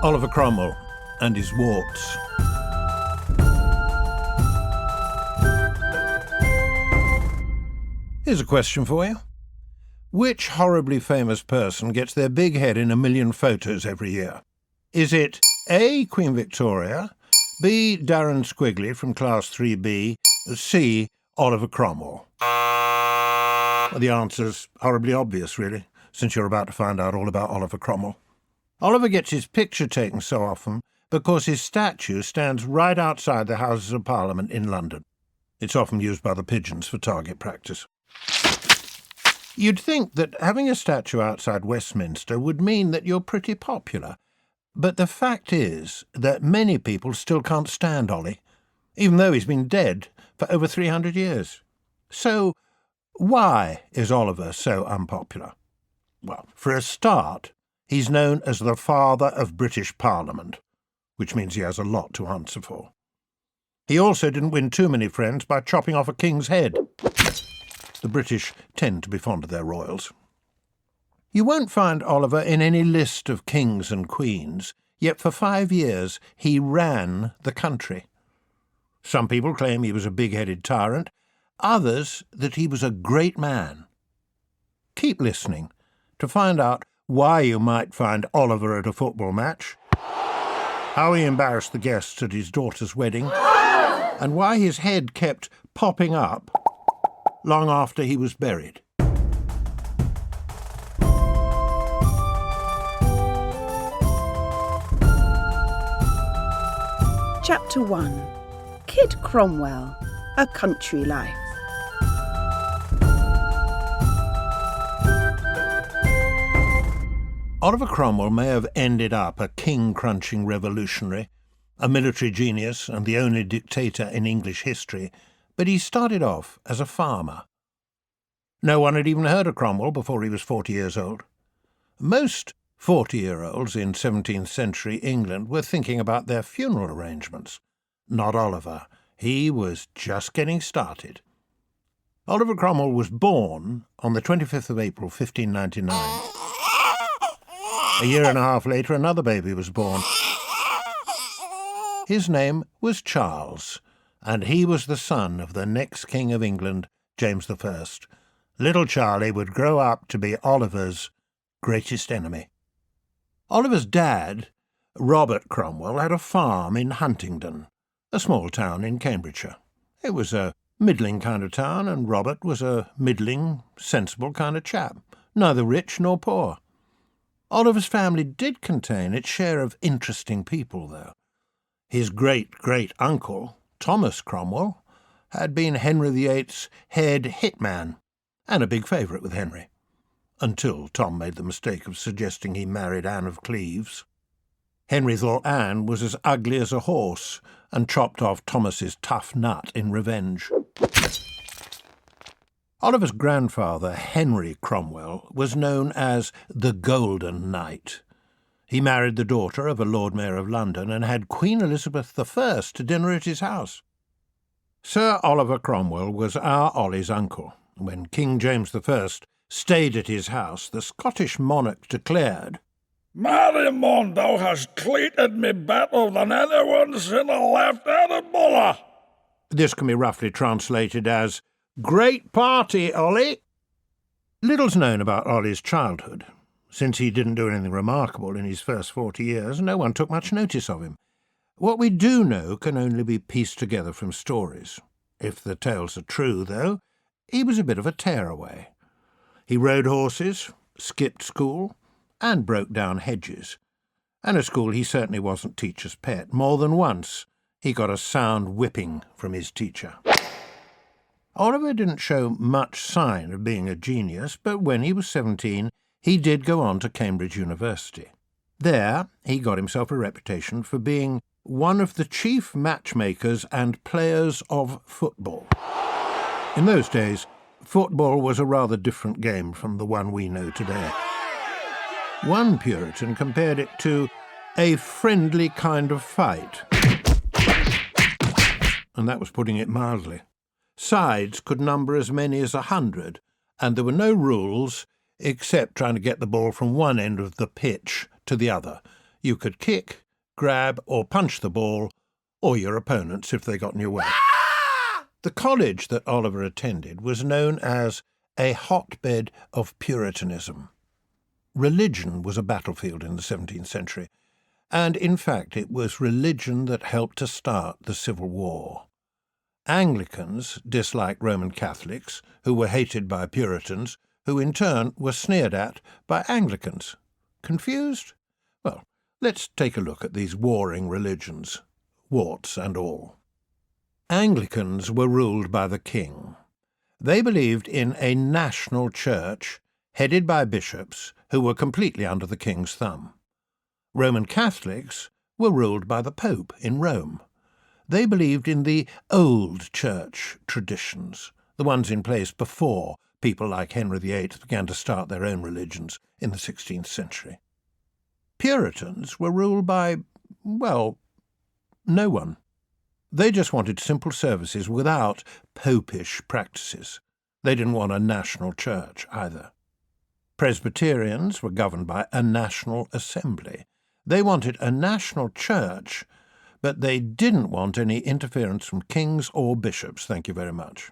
Oliver Cromwell and his warts. Here's a question for you. Which horribly famous person gets their big head in 1 million photos every year? Is it A. Queen Victoria, B. Darren Squigley from Class 3B, C. Oliver Cromwell? Well, the answer's horribly obvious, really, since you're about to find out all about Oliver Cromwell. Oliver gets his picture taken so often because his statue stands right outside the Houses of Parliament in London. It's often used by the pigeons for target practice. You'd think that having a statue outside Westminster would mean that you're pretty popular, but the fact is that many people still can't stand Ollie, even though he's been dead for over 300 years. So, why is Oliver so unpopular? Well, for a start, he's known as the father of British Parliament, which means he has a lot to answer for. He also didn't win too many friends by chopping off a king's head. The British tend to be fond of their royals. You won't find Oliver in any list of kings and queens, yet for 5 years he ran the country. Some people claim he was a big-headed tyrant, others that he was a great man. Keep listening to find out why you might find Oliver at a football match, how he embarrassed the guests at his daughter's wedding, and why his head kept popping up long after he was buried. Chapter 1. Kid Cromwell, A Country Life. Oliver Cromwell may have ended up a king-crunching revolutionary, a military genius and the only dictator in English history, but he started off as a farmer. No one had even heard of Cromwell before he was 40 years old. Most 40-year-olds in 17th century England were thinking about their funeral arrangements. Not Oliver. He was just getting started. Oliver Cromwell was born on the 25th of April, 1599. A year and a half later, another baby was born. His name was Charles, and he was the son of the next King of England, James I. Little Charlie would grow up to be Oliver's greatest enemy. Oliver's dad, Robert Cromwell, had a farm in Huntingdon, a small town in Cambridgeshire. It was a middling kind of town, and Robert was a middling, sensible kind of chap, neither rich nor poor. Oliver's family did contain its share of interesting people, though. His great-great-uncle, Thomas Cromwell, had been Henry VIII's head hitman and a big favourite with Henry, until Tom made the mistake of suggesting he married Anne of Cleves. Henry thought Anne was as ugly as a horse and chopped off Thomas's tough nut in revenge. Oliver's grandfather, Henry Cromwell, was known as the Golden Knight. He married the daughter of a Lord Mayor of London and had Queen Elizabeth I to dinner at his house. Sir Oliver Cromwell was our Ollie's uncle. When King James I stayed at his house, the Scottish monarch declared, "Mary Mon, thou hast cleated me better than anyone since I left Edinburgh." This can be roughly translated as, "Great party, Ollie." Little's known about Ollie's childhood. Since he didn't do anything remarkable in his first 40 years, no one took much notice of him. What we do know can only be pieced together from stories. If the tales are true, though, he was a bit of a tearaway. He rode horses, skipped school, and broke down hedges. And at school he certainly wasn't teacher's pet. More than once he got a sound whipping from his teacher. Oliver didn't show much sign of being a genius, but when he was 17, he did go on to Cambridge University. There, he got himself a reputation for being one of the chief matchmakers and players of football. In those days, football was a rather different game from the one we know today. One Puritan compared it to a friendly kind of fight, and that was putting it mildly. Sides could number as many as 100, and there were no rules except trying to get the ball from one end of the pitch to the other. You could kick, grab or punch the ball, or your opponents if they got in your way. The college that Oliver attended was known as a hotbed of Puritanism. Religion was a battlefield in the 17th century, and in fact it was religion that helped to start the Civil War. Anglicans disliked Roman Catholics, who were hated by Puritans, who in turn were sneered at by Anglicans. Confused? Well, let's take a look at these warring religions, warts and all. Anglicans were ruled by the king. They believed in a national church headed by bishops who were completely under the king's thumb. Roman Catholics were ruled by the Pope in Rome. They believed in the old church traditions, the ones in place before people like Henry VIII began to start their own religions in the 16th century. Puritans were ruled by, well, no one. They just wanted simple services without popish practices. They didn't want a national church either. Presbyterians were governed by a national assembly. They wanted a national church, but they didn't want any interference from kings or bishops, thank you very much.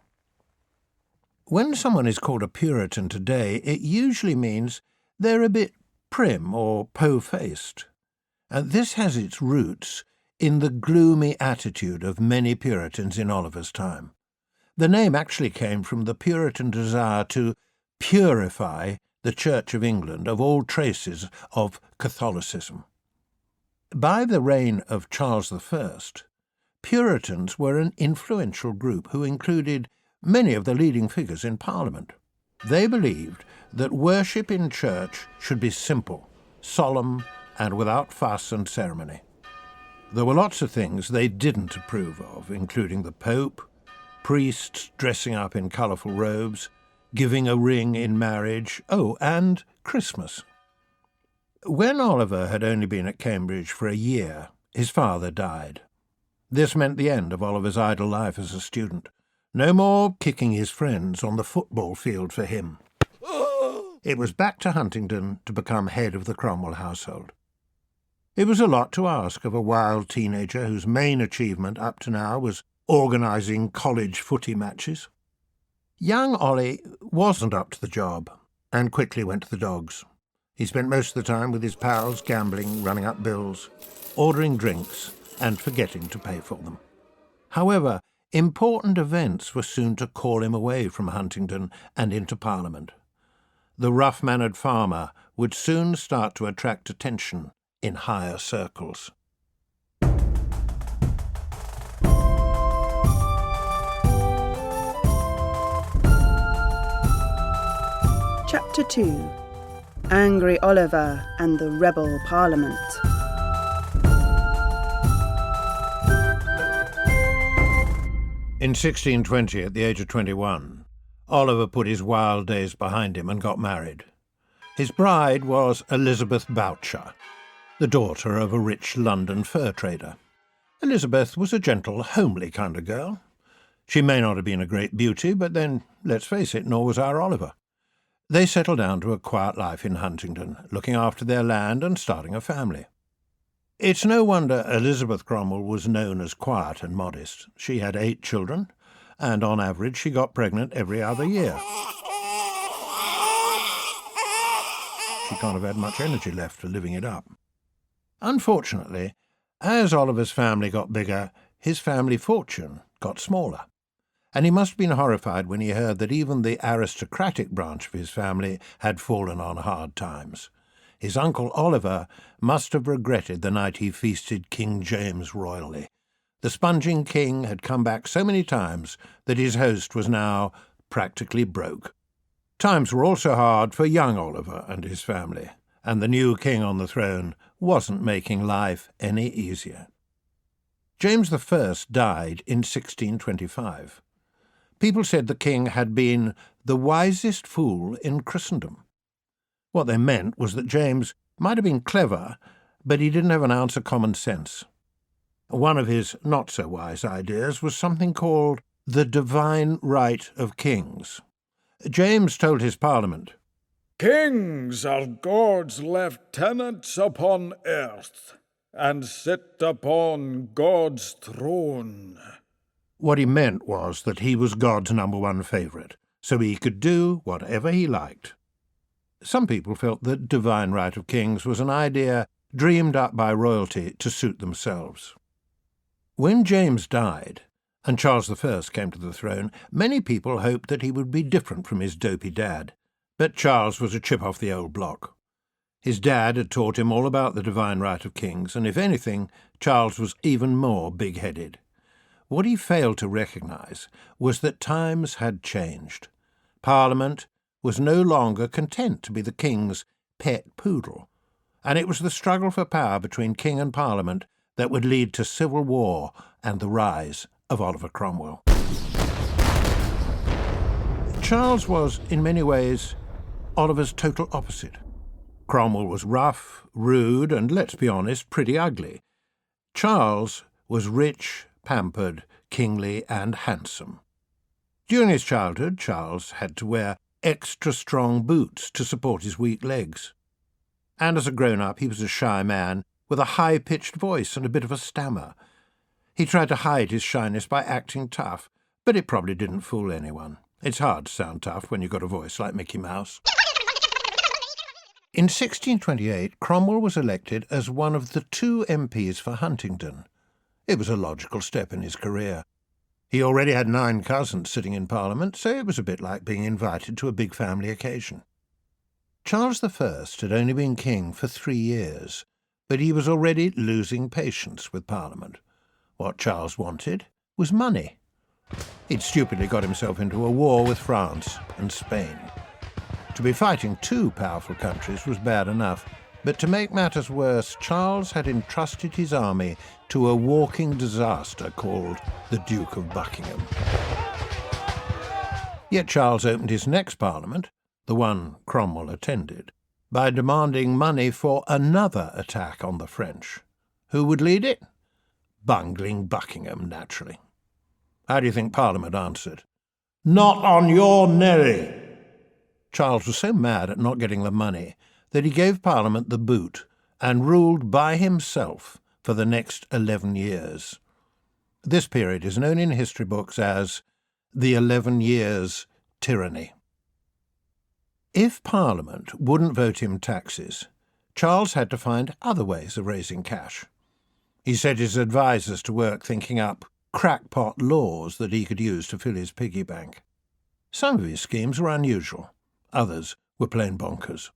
When someone is called a Puritan today, it usually means they're a bit prim or po-faced. And this has its roots in the gloomy attitude of many Puritans in Oliver's time. The name actually came from the Puritan desire to purify the Church of England of all traces of Catholicism. By the reign of Charles I, Puritans were an influential group who included many of the leading figures in Parliament. They believed that worship in church should be simple, solemn, and without fuss and ceremony. There were lots of things they didn't approve of, including the Pope, priests dressing up in colourful robes, giving a ring in marriage, and Christmas. When Oliver had only been at Cambridge for a year, his father died. This meant the end of Oliver's idle life as a student. No more kicking his friends on the football field for him. It was back to Huntingdon to become head of the Cromwell household. It was a lot to ask of a wild teenager whose main achievement up to now was organising college footy matches. Young Ollie wasn't up to the job and quickly went to the dogs. He spent most of the time with his pals, gambling, running up bills, ordering drinks and forgetting to pay for them. However, important events were soon to call him away from Huntingdon and into Parliament. The rough-mannered farmer would soon start to attract attention in higher circles. Chapter 2. Angry Oliver and the Rebel Parliament. In 1620, at the age of 21, Oliver put his wild days behind him and got married. His bride was Elizabeth Boucher, the daughter of a rich London fur trader. Elizabeth was a gentle, homely kind of girl. She may not have been a great beauty, but then, let's face it, nor was our Oliver. They settled down to a quiet life in Huntingdon, looking after their land and starting a family. It's no wonder Elizabeth Cromwell was known as quiet and modest. She had 8 children, and on average she got pregnant every other year. She can't have had much energy left for living it up. Unfortunately, as Oliver's family got bigger, his family fortune got smaller, and he must have been horrified when he heard that even the aristocratic branch of his family had fallen on hard times. His uncle Oliver must have regretted the night he feasted King James royally. The sponging king had come back so many times that his host was now practically broke. Times were also hard for young Oliver and his family, and the new king on the throne wasn't making life any easier. James I died in 1625. People said the king had been the wisest fool in Christendom. What they meant was that James might have been clever, but he didn't have an ounce of common sense. One of his not-so-wise ideas was something called the divine right of kings. James told his parliament, Kings are God's lieutenants upon earth, and sit upon God's throne. What he meant was that he was God's #1 favourite, so he could do whatever he liked. Some people felt that divine right of kings was an idea dreamed up by royalty to suit themselves. When James died and Charles I came to the throne, many people hoped that he would be different from his dopey dad. But Charles was a chip off the old block. His dad had taught him all about the divine right of kings, and if anything, Charles was even more big-headed. What he failed to recognise was that times had changed. Parliament was no longer content to be the king's pet poodle, and it was the struggle for power between king and Parliament that would lead to civil war and the rise of Oliver Cromwell. Charles was, in many ways, Oliver's total opposite. Cromwell was rough, rude, and, let's be honest, pretty ugly. Charles was rich, pampered, kingly, and handsome. During his childhood, Charles had to wear extra strong boots to support his weak legs. And as a grown-up, he was a shy man with a high-pitched voice and a bit of a stammer. He tried to hide his shyness by acting tough, but it probably didn't fool anyone. It's hard to sound tough when you've got a voice like Mickey Mouse. In 1628, Cromwell was elected as one of the 2 MPs for Huntingdon. It was a logical step in his career. He already had 9 cousins sitting in Parliament, so it was a bit like being invited to a big family occasion. Charles I had only been king for 3 years, but he was already losing patience with Parliament. What Charles wanted was money. He'd stupidly got himself into a war with France and Spain. To be fighting 2 powerful countries was bad enough, but to make matters worse, Charles had entrusted his army to a walking disaster called the Duke of Buckingham. Yet Charles opened his next Parliament, the one Cromwell attended, by demanding money for another attack on the French. Who would lead it? Bungling Buckingham, naturally. How do you think Parliament answered? "Not on your Nelly!" Charles was so mad at not getting the money that he gave Parliament the boot and ruled by himself for the next 11 years. This period is known in history books as the 11 Years' Tyranny. If Parliament wouldn't vote him taxes, Charles had to find other ways of raising cash. He set his advisers to work thinking up crackpot laws that he could use to fill his piggy bank. Some of his schemes were unusual. Others were plain bonkers.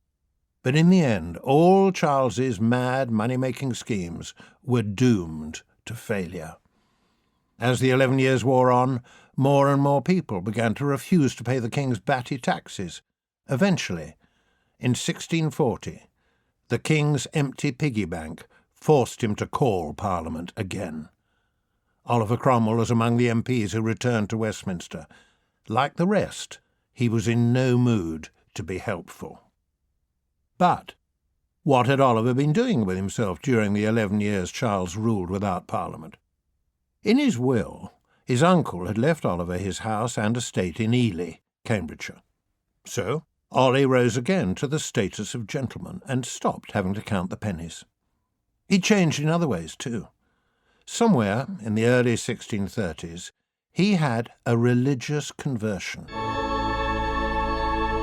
But in the end, all Charles's mad money-making schemes were doomed to failure. As the 11 years wore on, more and more people began to refuse to pay the king's batty taxes. Eventually, in 1640, the king's empty piggy bank forced him to call Parliament again. Oliver Cromwell was among the MPs who returned to Westminster. Like the rest, he was in no mood to be helpful. But what had Oliver been doing with himself during the 11 years Charles ruled without Parliament? In his will, his uncle had left Oliver his house and estate in Ely, Cambridgeshire. So Ollie rose again to the status of gentleman and stopped having to count the pennies. He changed in other ways too. Somewhere in the early 1630s, he had a religious conversion.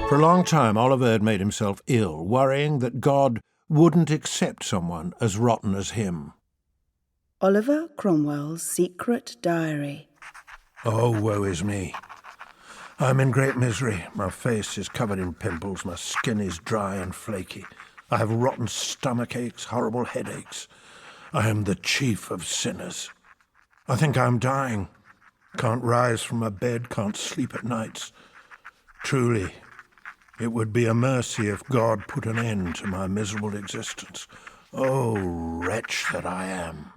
For a long time, Oliver had made himself ill, worrying that God wouldn't accept someone as rotten as him. Oliver Cromwell's Secret Diary. Oh, woe is me. I'm in great misery. My face is covered in pimples, my skin is dry and flaky. I have rotten stomach aches, horrible headaches. I am the chief of sinners. I think I'm dying. Can't rise from my bed, can't sleep at nights. Truly, it would be a mercy if God put an end to my miserable existence. Oh, wretch that I am.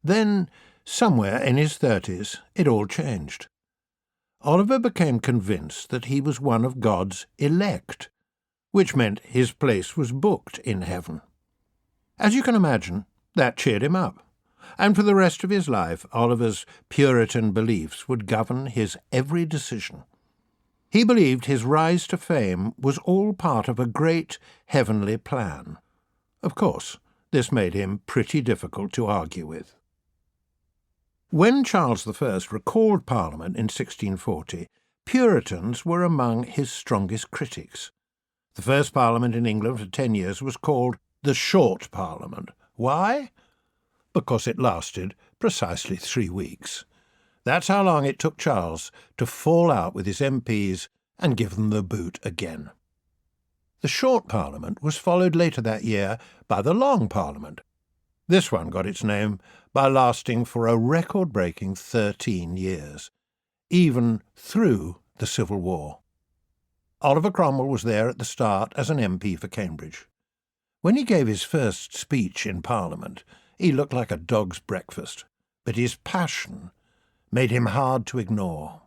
Then, somewhere in his 30s, it all changed. Oliver became convinced that he was one of God's elect, which meant his place was booked in heaven. As you can imagine, that cheered him up, and for the rest of his life, Oliver's Puritan beliefs would govern his every decision. He believed his rise to fame was all part of a great heavenly plan. Of course, this made him pretty difficult to argue with. When Charles I recalled Parliament in 1640, Puritans were among his strongest critics. The first Parliament in England for 10 years was called the Short Parliament. Why? Because it lasted precisely 3 weeks. That's how long it took Charles to fall out with his MPs and give them the boot again. The Short Parliament was followed later that year by the Long Parliament. This one got its name by lasting for a record-breaking 13 years, even through the Civil War. Oliver Cromwell was there at the start as an MP for Cambridge. When he gave his first speech in Parliament, he looked like a dog's breakfast, but his passion made him hard to ignore.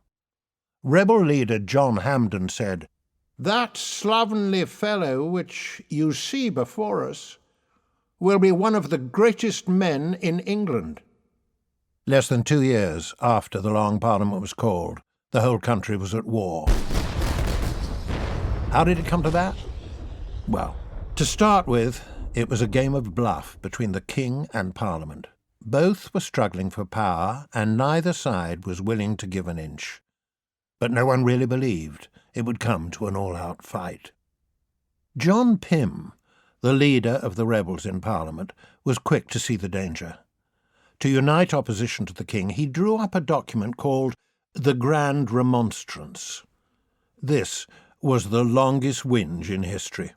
Rebel leader John Hampden said, "That slovenly fellow which you see before us will be one of the greatest men in England." Less than 2 years after the Long Parliament was called, the whole country was at war. How did it come to that? Well, to start with, it was a game of bluff between the King and Parliament. Both were struggling for power, and neither side was willing to give an inch. But no one really believed it would come to an all-out fight. John Pym, the leader of the rebels in Parliament, was quick to see the danger. To unite opposition to the King, he drew up a document called the Grand Remonstrance. This was the longest whinge in history.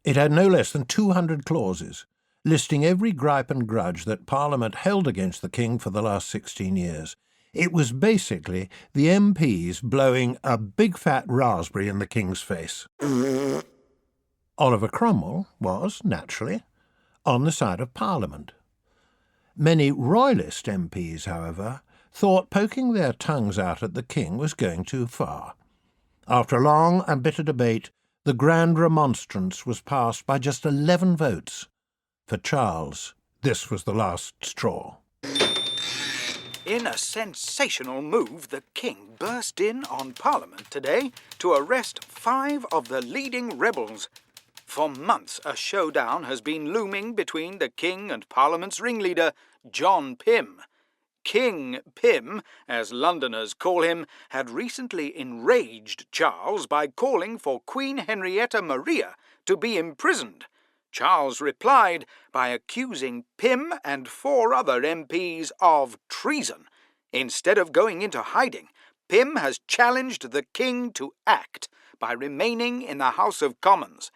It had no less than 200 clauses, listing every gripe and grudge that Parliament held against the King for the last 16 years. It was basically the MPs blowing a big fat raspberry in the King's face. Oliver Cromwell was, naturally, on the side of Parliament. Many Royalist MPs, however, thought poking their tongues out at the King was going too far. After a long and bitter debate, the Grand Remonstrance was passed by just 11 votes. For Charles, this was the last straw. In a sensational move, the King burst in on Parliament today to arrest 5 of the leading rebels. For months, a showdown has been looming between the King and Parliament's ringleader, John Pym. King Pym, as Londoners call him, had recently enraged Charles by calling for Queen Henrietta Maria to be imprisoned. Charles replied by accusing Pym and 4 other MPs of treason. Instead of going into hiding, Pym has challenged the King to act by remaining in the House of Commons.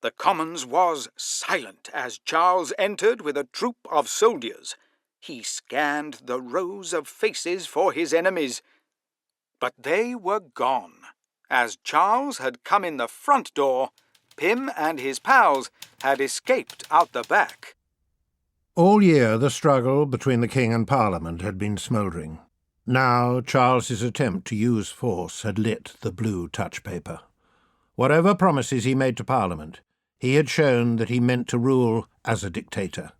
The Commons was silent as Charles entered with a troop of soldiers. He scanned the rows of faces for his enemies. But they were gone. As Charles had come in the front door, Pym and his pals had escaped out the back. All year the struggle between the King and Parliament had been smouldering. Now Charles's attempt to use force had lit the blue touch paper. Whatever promises he made to Parliament, he had shown that he meant to rule as a dictator.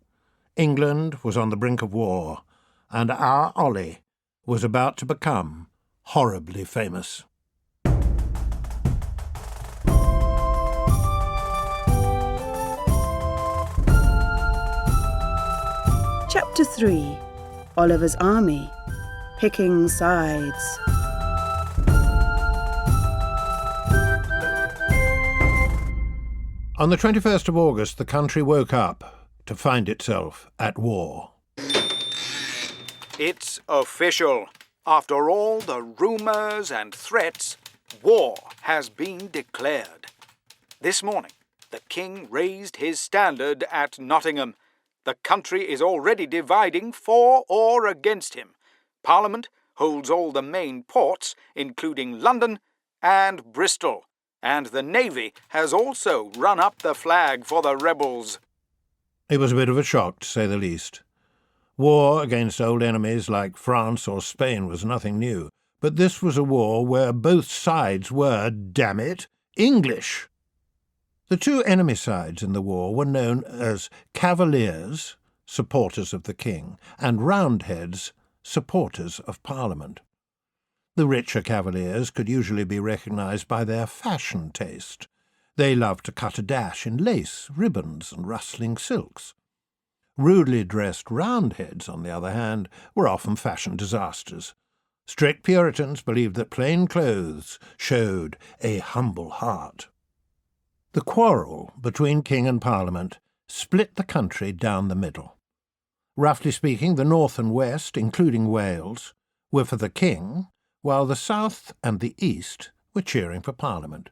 England was on the brink of war, and our Ollie was about to become horribly famous. Chapter 3. Oliver's Army. Picking Sides. On the 21st of August, the country woke up to find itself at war. It's official. After all the rumours and threats, war has been declared. This morning, the King raised his standard at Nottingham. The country is already dividing for or against him. Parliament holds all the main ports, including London and Bristol, and the Navy has also run up the flag for the rebels. It was a bit of a shock, to say the least. War against old enemies like France or Spain was nothing new, but this was a war where both sides were, damn it, English. The 2 enemy sides in the war were known as Cavaliers, supporters of the King, and Roundheads, supporters of Parliament. The richer cavaliers could usually be recognised by their fashion taste. They loved to cut a dash in lace, ribbons, and rustling silks. Rudely dressed Roundheads, on the other hand, were often fashion disasters. Strict Puritans believed that plain clothes showed a humble heart. The quarrel between King and Parliament split the country down the middle. Roughly speaking, the north and west, including Wales, were for the King, while the south and the east were cheering for Parliament.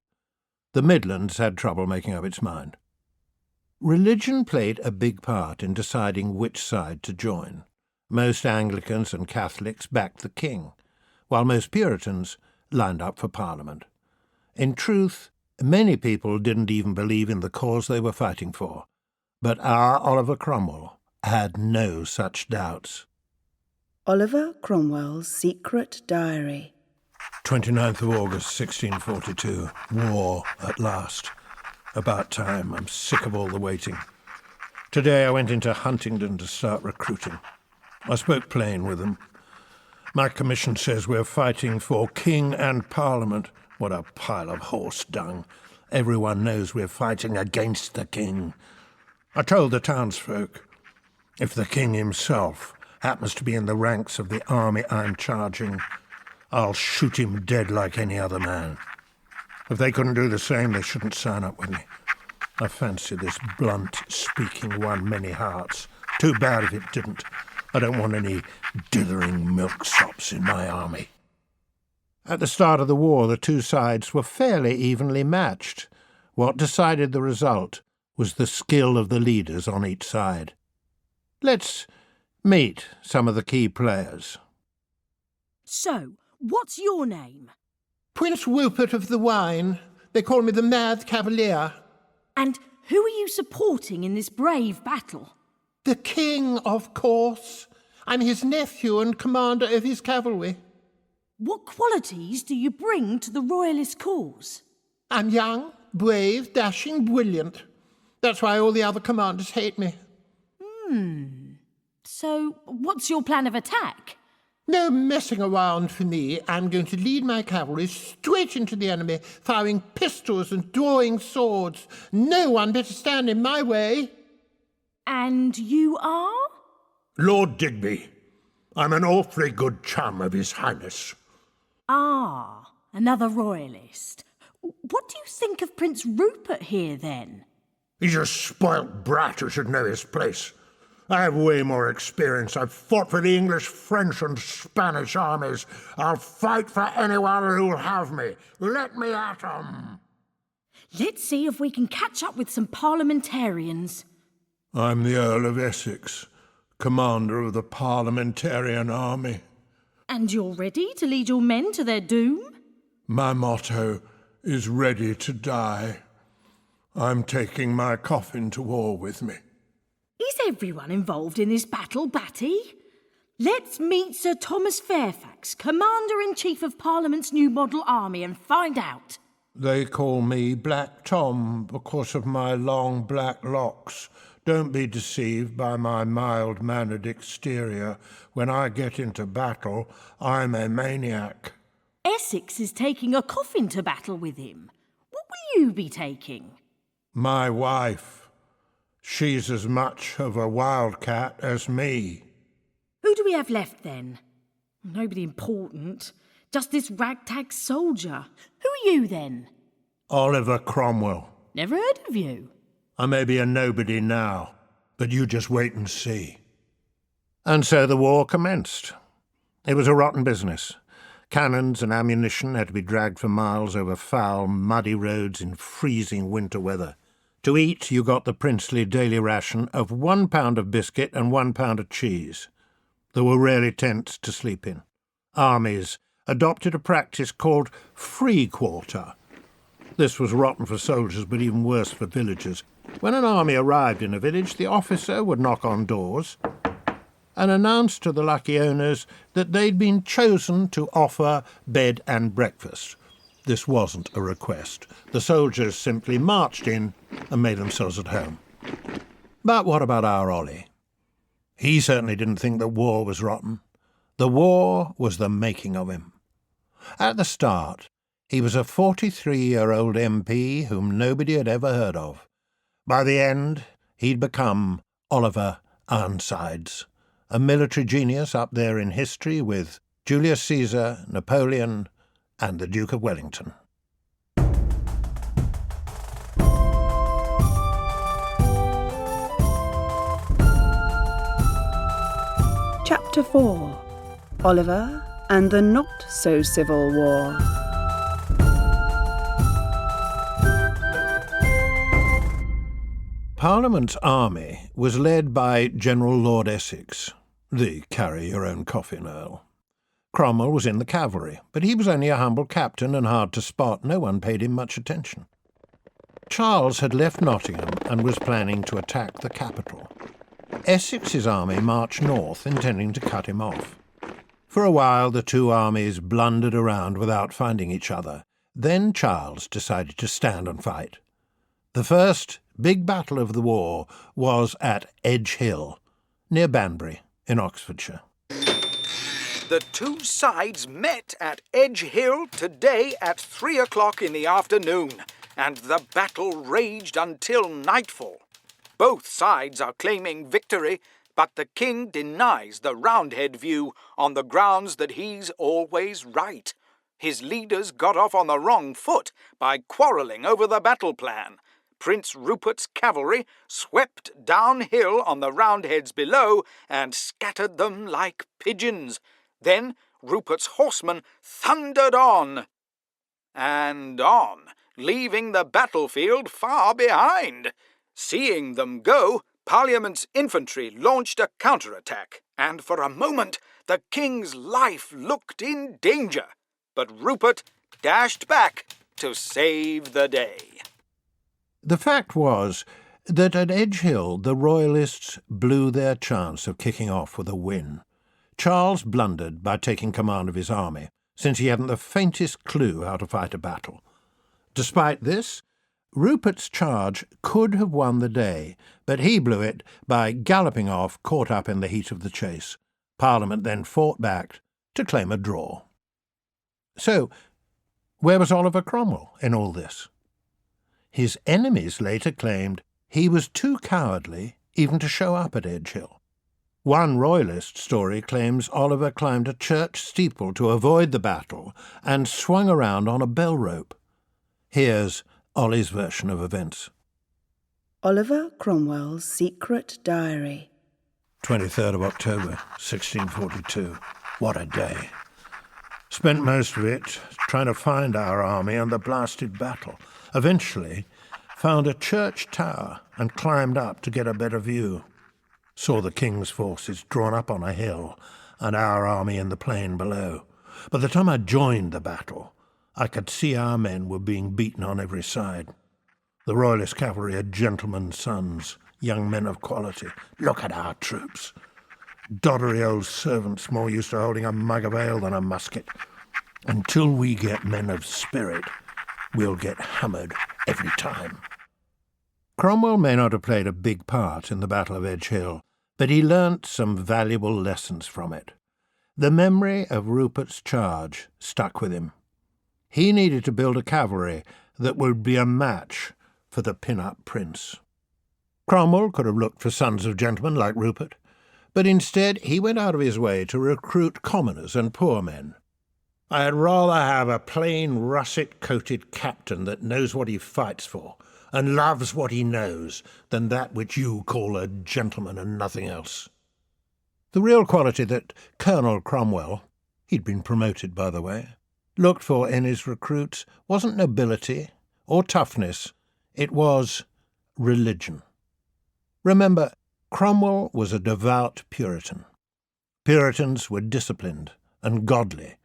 The Midlands had trouble making up its mind. Religion played a big part in deciding which side to join. Most Anglicans and Catholics backed the King, while most Puritans lined up for Parliament. In truth, many people didn't even believe in the cause they were fighting for, but our Oliver Cromwell had no such doubts. Oliver Cromwell's Secret Diary. 29th of August, 1642. War at last. About time. I'm sick of all the waiting. Today I went into Huntingdon to start recruiting. I spoke plain with them. My commission says we're fighting for King and Parliament. What a pile of horse dung. Everyone knows we're fighting against the King. I told the townsfolk, if the King himself happens to be in the ranks of the army I'm charging, I'll shoot him dead like any other man. If they couldn't do the same, they shouldn't sign up with me. I fancy this blunt-speaking won many hearts. Too bad if it didn't. I don't want any dithering milksops in my army. At the start of the war, the two sides were fairly evenly matched. What decided the result was the skill of the leaders on each side. Let's meet some of the key players. So, what's your name? Prince Rupert of the Wine. They call me the Mad Cavalier. And who are you supporting in this brave battle? The King, of course. I'm his nephew and commander of his cavalry. What qualities do you bring to the royalist cause? I'm young, brave, dashing, brilliant. That's why all the other commanders hate me. So, what's your plan of attack? No messing around for me. I'm going to lead my cavalry straight into the enemy, firing pistols and drawing swords. No one better stand in my way. And you are? Lord Digby. I'm an awfully good chum of His Highness. Ah, another royalist. What do you think of Prince Rupert here, then? He's a spoilt brat who should know his place. I have way more experience. I've fought for the English, French, and Spanish armies. I'll fight for anyone who'll have me. Let me at 'em. Let's see if we can catch up with some parliamentarians. I'm the Earl of Essex, commander of the Parliamentarian Army. And you're ready to lead your men to their doom? My motto is ready to die. I'm taking my coffin to war with me. Is everyone involved in this battle, Batty? Let's meet Sir Thomas Fairfax, Commander-in-Chief of Parliament's new model army, and find out. They call me Black Tom because of my long black locks. Don't be deceived by my mild-mannered exterior. When I get into battle, I'm a maniac. Essex is taking a coffin to battle with him. What will you be taking? My wife. She's as much of a wildcat as me. Who do we have left, then? Nobody important. Just this ragtag soldier. Who are you, then? Oliver Cromwell. Never heard of you. I may be a nobody now, but you just wait and see. And so the war commenced. It was a rotten business. Cannons and ammunition had to be dragged for miles over foul, muddy roads in freezing winter weather. To eat, you got the princely daily ration of 1 pound of biscuit and 1 pound of cheese. There were rarely tents to sleep in. Armies adopted a practice called free quarter. This was rotten for soldiers, but even worse for villagers. When an army arrived in a village, the officer would knock on doors and announce to the lucky owners that they'd been chosen to offer bed and breakfast. This wasn't a request. The soldiers simply marched in and made themselves at home. But what about our Ollie? He certainly didn't think that war was rotten. The war was the making of him. At the start, he was a 43-year-old MP whom nobody had ever heard of. By the end, he'd become Oliver Ironsides, a military genius up there in history with Julius Caesar, Napoleon, and the Duke of Wellington. Chapter 4. Oliver and the Not-So-Civil War. Parliament's army was led by General Lord Essex, the carry-your-own-coffin Earl. Cromwell was in the cavalry, but he was only a humble captain and hard to spot. No one paid him much attention. Charles had left Nottingham and was planning to attack the capital. Essex's army marched north, intending to cut him off. For a while the two armies blundered around without finding each other. Then Charles decided to stand and fight. The first big battle of the war was at Edge Hill, near Banbury, in Oxfordshire. The two sides met at Edge Hill today at 3 o'clock in the afternoon, and the battle raged until nightfall. Both sides are claiming victory, but the king denies the Roundhead view on the grounds that he's always right. His leaders got off on the wrong foot by quarrelling over the battle plan. Prince Rupert's cavalry swept downhill on the Roundheads below and scattered them like pigeons. Then Rupert's horsemen thundered on and on, leaving the battlefield far behind. Seeing them go, Parliament's infantry launched a counterattack, and for a moment the king's life looked in danger. But Rupert dashed back to save the day. The fact was that at Edge Hill the Royalists blew their chance of kicking off with a win. Charles blundered by taking command of his army, since he hadn't the faintest clue how to fight a battle. Despite this, Rupert's charge could have won the day, but he blew it by galloping off, caught up in the heat of the chase. Parliament then fought back to claim a draw. So, where was Oliver Cromwell in all this? His enemies later claimed he was too cowardly even to show up at Edge Hill. One Royalist story claims Oliver climbed a church steeple to avoid the battle and swung around on a bell rope. Here's Ollie's version of events. Oliver Cromwell's Secret Diary. 23rd of October, 1642. What a day. Spent most of it trying to find our army and the blasted battle. Eventually found a church tower and climbed up to get a better view. Saw the king's forces drawn up on a hill and our army in the plain below. By the time I joined the battle, I could see our men were being beaten on every side. The Royalist cavalry are gentlemen's sons, young men of quality. Look at our troops. Doddery old servants more used to holding a mug of ale than a musket. Until we get men of spirit, we'll get hammered every time. Cromwell may not have played a big part in the Battle of Edge Hill, but he learnt some valuable lessons from it. The memory of Rupert's charge stuck with him. He needed to build a cavalry that would be a match for the pin-up prince. Cromwell could have looked for sons of gentlemen like Rupert, but instead he went out of his way to recruit commoners and poor men. I'd rather have a plain russet-coated captain that knows what he fights for and loves what he knows than that which you call a gentleman and nothing else. The real quality that Colonel Cromwell, he'd been promoted by the way, looked for in his recruits wasn't nobility or toughness, it was religion. Remember, Cromwell was a devout Puritan. Puritans were disciplined and godly,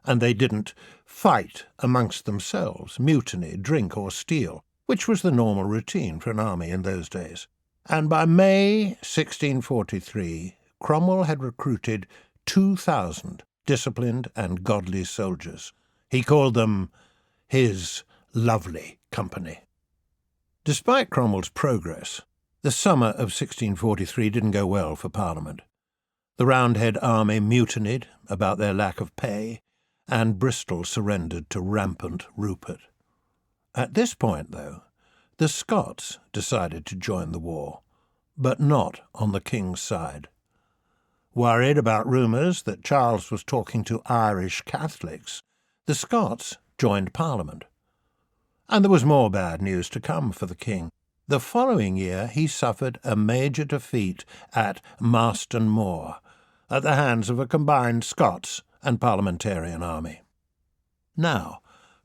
and they didn't fight amongst themselves, mutiny, drink or steal, which was the normal routine for an army in those days. And by May 1643, Cromwell had recruited 2,000 disciplined and godly soldiers. He called them his lovely company. Despite Cromwell's progress, the summer of 1643 didn't go well for Parliament. The Roundhead army mutinied about their lack of pay, and Bristol surrendered to rampant Rupert. At this point, though, the Scots decided to join the war, but not on the king's side. Worried about rumours that Charles was talking to Irish Catholics, the Scots joined Parliament. And there was more bad news to come for the king. The following year he suffered a major defeat at Marston Moor, at the hands of a combined Scots and Parliamentarian army. Now,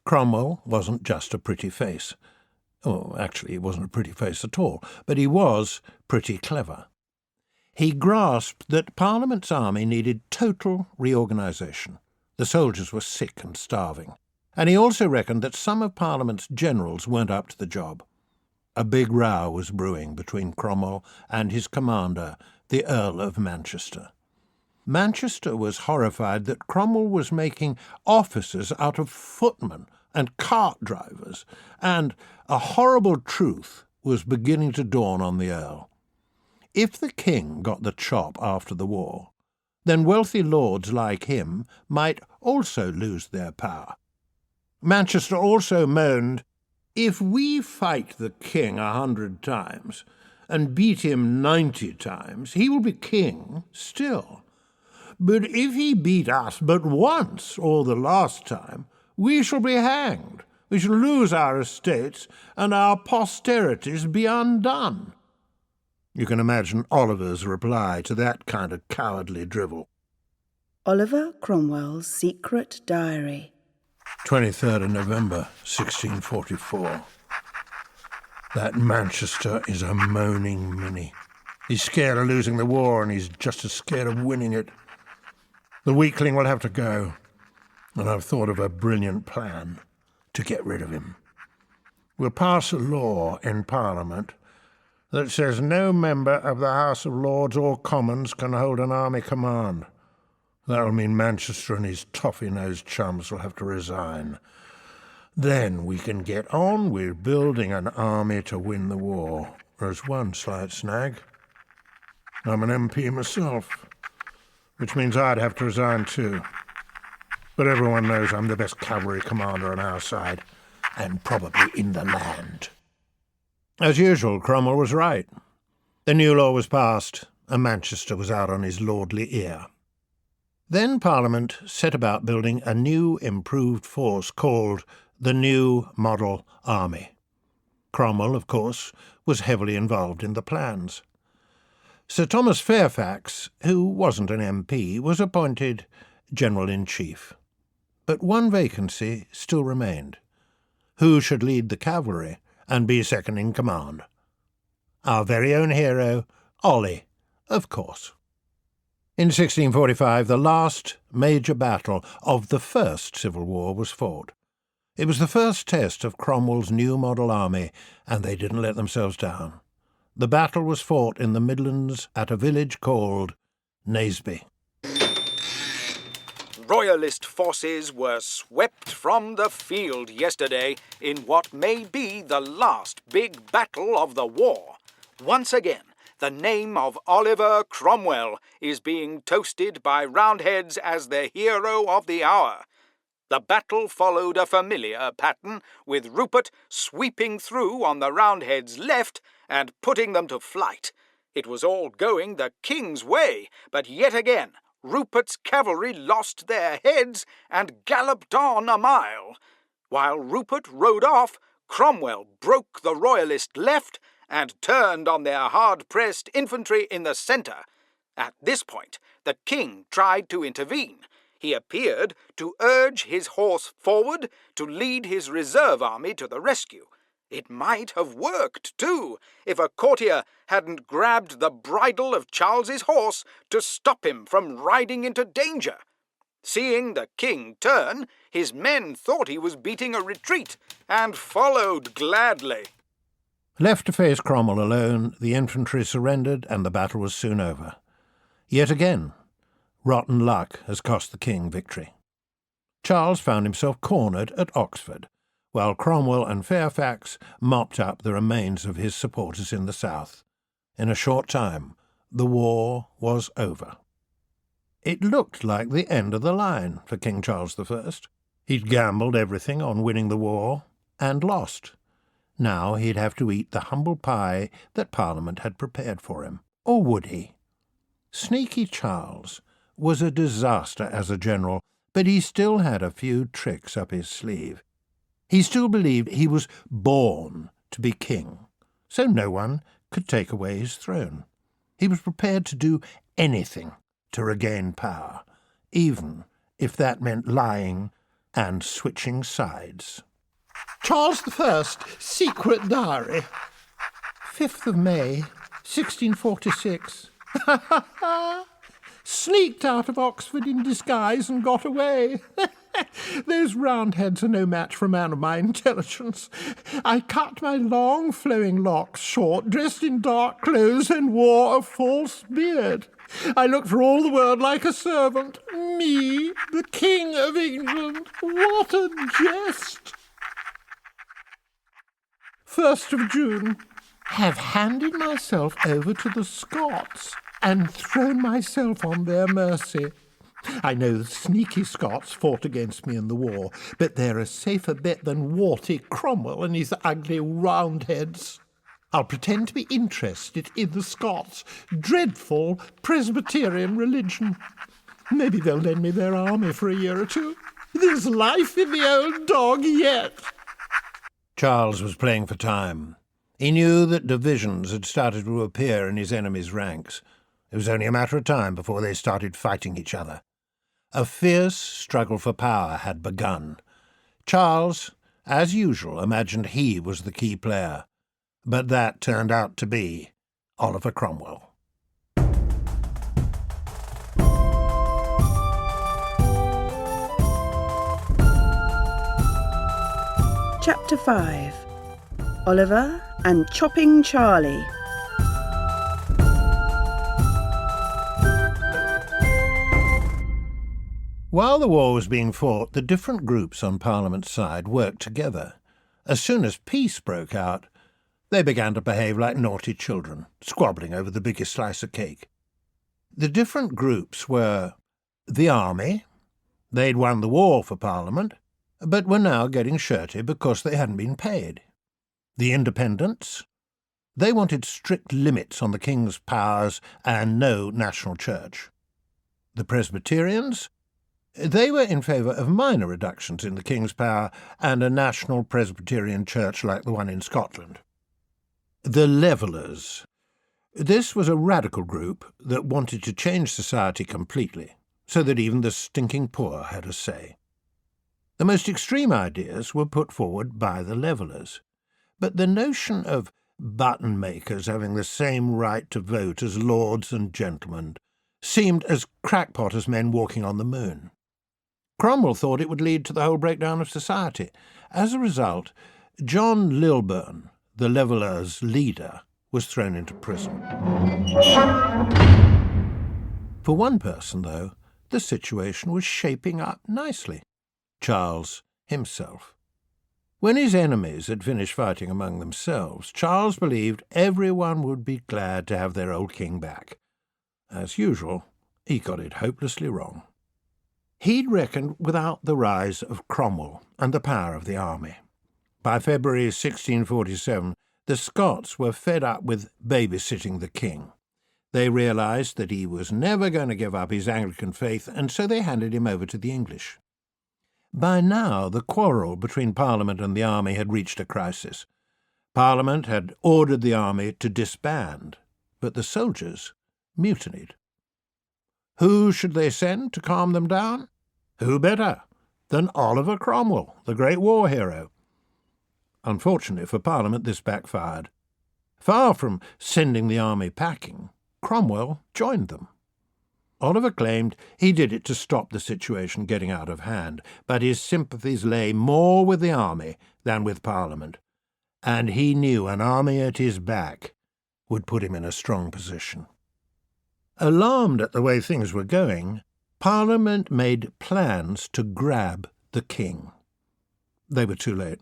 Cromwell wasn't just a pretty face. Oh, actually, he wasn't a pretty face at all, but he was pretty clever. He grasped that Parliament's army needed total reorganisation. The soldiers were sick and starving, and he also reckoned that some of Parliament's generals weren't up to the job. A big row was brewing between Cromwell and his commander, the Earl of Manchester. Manchester was horrified that Cromwell was making officers out of footmen and cart drivers, and a horrible truth was beginning to dawn on the Earl. If the king got the chop after the war, then wealthy lords like him might also lose their power. Manchester also moaned, "If we fight the king 100 times and beat him 90 times, he will be king still. But if he beat us but once, or the last time, we shall be hanged. We shall lose our estates, and our posterities be undone." You can imagine Oliver's reply to that kind of cowardly drivel. Oliver Cromwell's Secret Diary. 23rd of November, 1644. That Manchester is a moaning ninny. He's scared of losing the war, and he's just as scared of winning it. The weakling will have to go, and I've thought of a brilliant plan to get rid of him. We'll pass a law in Parliament that says no member of the House of Lords or Commons can hold an army command. That'll mean Manchester and his toffee-nosed chums will have to resign. Then we can get on with building an army to win the war. There's one slight snag. I'm an MP myself, which means I'd have to resign too. But everyone knows I'm the best cavalry commander on our side, and probably in the land. As usual, Cromwell was right. The new law was passed, and Manchester was out on his lordly ear. Then Parliament set about building a new, improved force called the New Model Army. Cromwell, of course, was heavily involved in the plans. Sir Thomas Fairfax, who wasn't an MP, was appointed General-in-Chief. But one vacancy still remained. Who should lead the cavalry and be second in command? Our very own hero, Ollie, of course. In 1645, the last major battle of the First Civil War was fought. It was the first test of Cromwell's new model army, and they didn't let themselves down. The battle was fought in the Midlands at a village called Naseby. Royalist forces were swept from the field yesterday in what may be the last big battle of the war. Once again, the name of Oliver Cromwell is being toasted by Roundheads as the hero of the hour. The battle followed a familiar pattern, with Rupert sweeping through on the Roundheads' left and putting them to flight. It was all going the king's way, but yet again Rupert's cavalry lost their heads and galloped on a mile. While Rupert rode off, Cromwell broke the royalist left and turned on their hard-pressed infantry in the centre. At this point, the king tried to intervene. He appeared to urge his horse forward to lead his reserve army to the rescue. It might have worked, too, if a courtier hadn't grabbed the bridle of Charles's horse to stop him from riding into danger. Seeing the king turn, his men thought he was beating a retreat and followed gladly. Left to face Cromwell alone, the infantry surrendered and the battle was soon over. Yet again, rotten luck has cost the king victory. Charles found himself cornered at Oxford, while Cromwell and Fairfax mopped up the remains of his supporters in the south. In a short time, the war was over. It looked like the end of the line for King Charles I. He'd gambled everything on winning the war and lost. Now he'd have to eat the humble pie that Parliament had prepared for him. Or would he? Sneaky Charles was a disaster as a general, but he still had a few tricks up his sleeve. He still believed he was born to be king, so no one could take away his throne. He was prepared to do anything to regain power, even if that meant lying and switching sides. Charles I, Secret Diary. 5th of May, 1646. Sneaked out of Oxford in disguise and got away. Those Roundheads are no match for a man of my intelligence. I cut my long flowing locks short, dressed in dark clothes, and wore a false beard. I looked for all the world like a servant. Me, the King of England. What a jest! 1st of June. Have handed myself over to the Scots and thrown myself on their mercy. I know the sneaky Scots fought against me in the war, but they're a safer bet than warty Cromwell and his ugly Roundheads. I'll pretend to be interested in the Scots' dreadful Presbyterian religion. Maybe they'll lend me their army for a year or two. There's life in the old dog yet. Charles was playing for time. He knew that divisions had started to appear in his enemies' ranks. It was only a matter of time before they started fighting each other. A fierce struggle for power had begun. Charles, as usual, imagined he was the key player, but that turned out to be Oliver Cromwell. Chapter 5. Oliver and Chopping Charlie. While the war was being fought, the different groups on Parliament's side worked together. As soon as peace broke out, they began to behave like naughty children, squabbling over the biggest slice of cake. The different groups were the army. They'd won the war for Parliament, but were now getting shirty because they hadn't been paid. The independents. They wanted strict limits on the king's powers and no national church. The Presbyterians. They were in favour of minor reductions in the king's power and a national Presbyterian church like the one in Scotland. The Levellers. This was a radical group that wanted to change society completely, so that even the stinking poor had a say. The most extreme ideas were put forward by the Levellers, but the notion of button-makers having the same right to vote as lords and gentlemen seemed as crackpot as men walking on the moon. Cromwell thought it would lead to the whole breakdown of society. As a result, John Lilburne, the Levellers' leader, was thrown into prison. For one person, though, the situation was shaping up nicely. Charles himself. When his enemies had finished fighting among themselves, Charles believed everyone would be glad to have their old king back. As usual, he got it hopelessly wrong. He'd reckoned without the rise of Cromwell and the power of the army. By February 1647, the Scots were fed up with babysitting the king. They realised that he was never going to give up his Anglican faith, and so they handed him over to the English. By now, the quarrel between Parliament and the army had reached a crisis. Parliament had ordered the army to disband, but the soldiers mutinied. Who should they send to calm them down? Who better than Oliver Cromwell, the great war hero? Unfortunately for Parliament, this backfired. Far from sending the army packing, Cromwell joined them. Oliver claimed he did it to stop the situation getting out of hand, but his sympathies lay more with the army than with Parliament, and he knew an army at his back would put him in a strong position. Alarmed at the way things were going, Parliament made plans to grab the king. They were too late.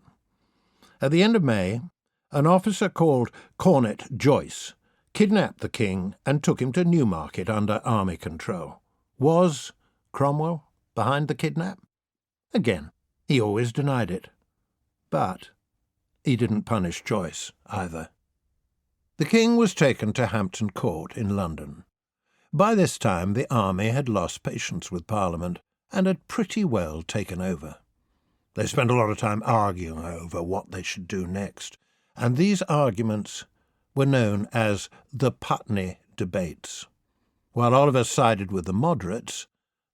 At the end of May, an officer called Cornet Joyce kidnapped the king and took him to Newmarket under army control. Was Cromwell behind the kidnap? Again, he always denied it. But he didn't punish Joyce either. The king was taken to Hampton Court in London. By this time the army had lost patience with Parliament and had pretty well taken over. They spent a lot of time arguing over what they should do next, and these arguments were known as the Putney debates. While Oliver sided with the moderates,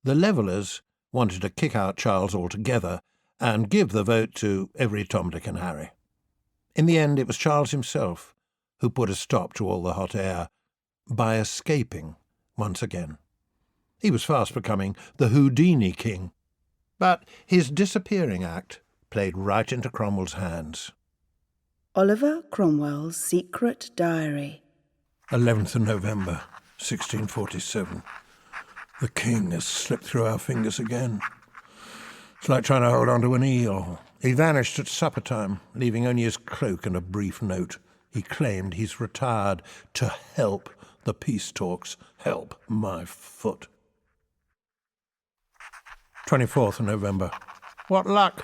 the Levellers wanted to kick out Charles altogether and give the vote to every Tom, Dick and Harry. In the end, it was Charles himself who put a stop to all the hot air by escaping once again. He was fast becoming the Houdini king, but his disappearing act played right into Cromwell's hands. Oliver Cromwell's Secret Diary. 11th of November, 1647. The king has slipped through our fingers again. It's like trying to hold on to an eel. He vanished at supper time, leaving only his cloak and a brief note. He claimed he's retired to help the peace talks. Help my foot. 24th of November. What luck!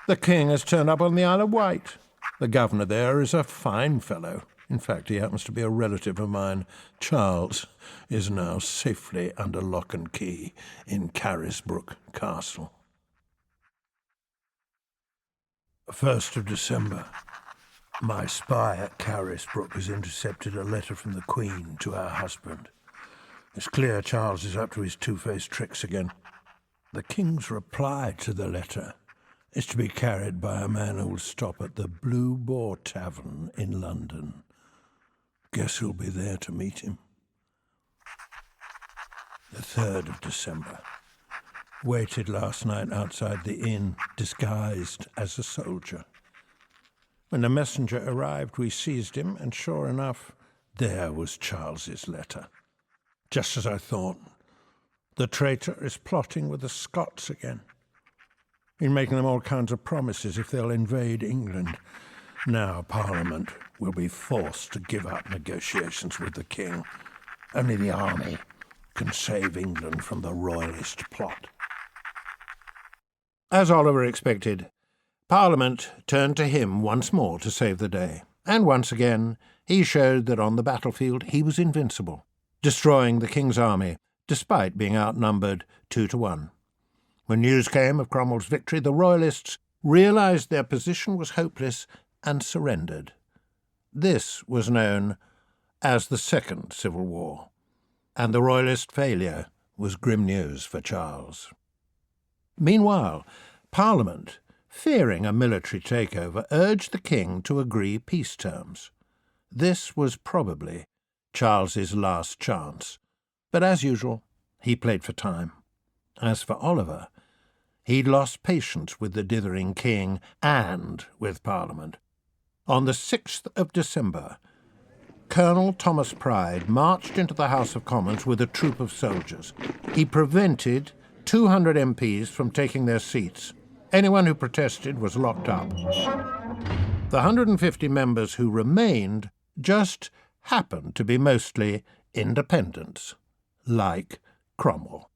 The king has turned up on the Isle of Wight. The governor there is a fine fellow. In fact, he happens to be a relative of mine. Charles is now safely under lock and key in Carisbrooke Castle. 1st of December. My spy at Carisbrooke has intercepted a letter from the Queen to her husband. It's clear Charles is up to his two-faced tricks again. The King's reply to the letter is to be carried by a man who will stop at the Blue Boar Tavern in London. Guess who'll be there to meet him. The 3rd of December. Waited last night outside the inn, disguised as a soldier. When the messenger arrived, we seized him, and sure enough, there was Charles's letter. Just as I thought. The traitor is plotting with the Scots again. He's making them all kinds of promises if they'll invade England. Now Parliament will be forced to give up negotiations with the king. Only the army can save England from the royalist plot. As Oliver expected, Parliament turned to him once more to save the day. And once again, he showed that on the battlefield he was invincible, destroying the king's army, despite being outnumbered 2-1. When news came of Cromwell's victory, the royalists realised their position was hopeless and surrendered. This was known as the Second Civil War, and the royalist failure was grim news for Charles. Meanwhile, Parliament, fearing a military takeover, urged the king to agree peace terms. This was probably Charles's last chance, but as usual, he played for time. As for Oliver, he'd lost patience with the dithering king and with Parliament. On the 6th of December, Colonel Thomas Pride marched into the House of Commons with a troop of soldiers. He prevented 200 MPs from taking their seats. Anyone who protested was locked up. The 150 members who remained just happened to be mostly independents, like Cromwell.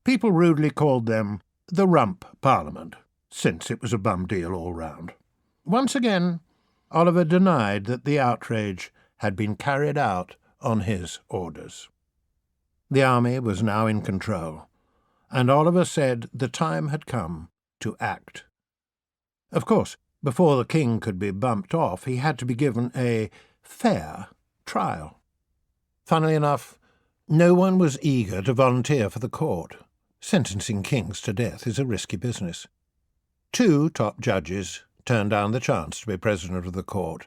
People rudely called them the Rump Parliament, since it was a bum deal all round. Once again, Oliver denied that the outrage had been carried out on his orders. The army was now in control, and Oliver said the time had come to act. Of course, before the king could be bumped off, he had to be given a fair trial. Funnily enough, no one was eager to volunteer for the court. Sentencing kings to death is a risky business. 2 top judges turned down the chance to be president of the court.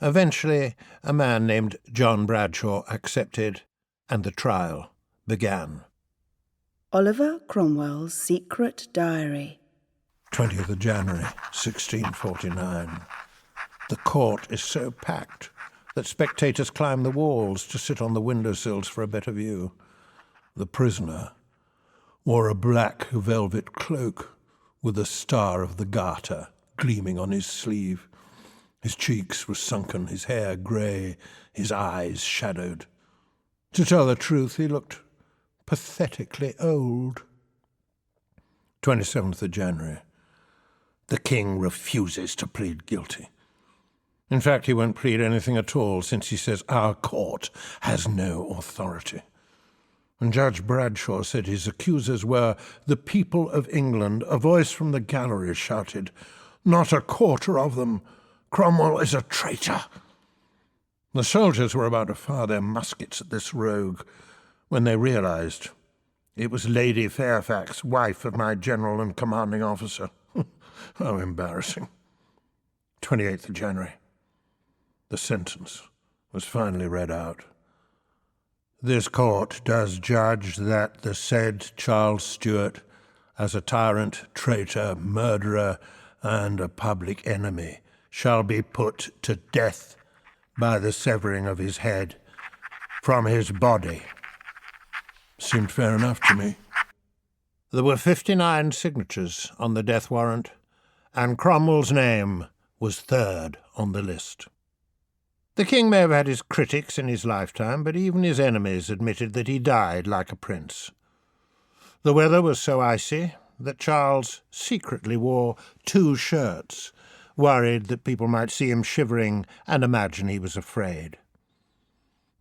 Eventually, a man named John Bradshaw accepted, and the trial began. Oliver Cromwell's Secret Diary. 20th of January, 1649. The court is so packed that spectators climb the walls to sit on the windowsills for a better view. The prisoner wore a black velvet cloak with a star of the Garter gleaming on his sleeve. His cheeks were sunken, his hair grey, his eyes shadowed. To tell the truth, he looked pathetically old. 27th of January. The king refuses to plead guilty. In fact, he won't plead anything at all, since he says our court has no authority. And Judge Bradshaw said his accusers were the people of England. A voice from the gallery shouted, "Not a quarter of them! Cromwell is a traitor!" The soldiers were about to fire their muskets at this rogue when they realized it was Lady Fairfax, wife of my general and commanding officer. How embarrassing. 28th of January. The sentence was finally read out. This court does judge that the said Charles Stuart, as a tyrant, traitor, murderer, and a public enemy, shall be put to death by the severing of his head from his body. Seemed fair enough to me. There were 59 signatures on the death warrant, and Cromwell's name was third on the list. The king may have had his critics in his lifetime, but even his enemies admitted that he died like a prince. The weather was so icy that Charles secretly wore 2 shirts, worried that people might see him shivering and imagine he was afraid.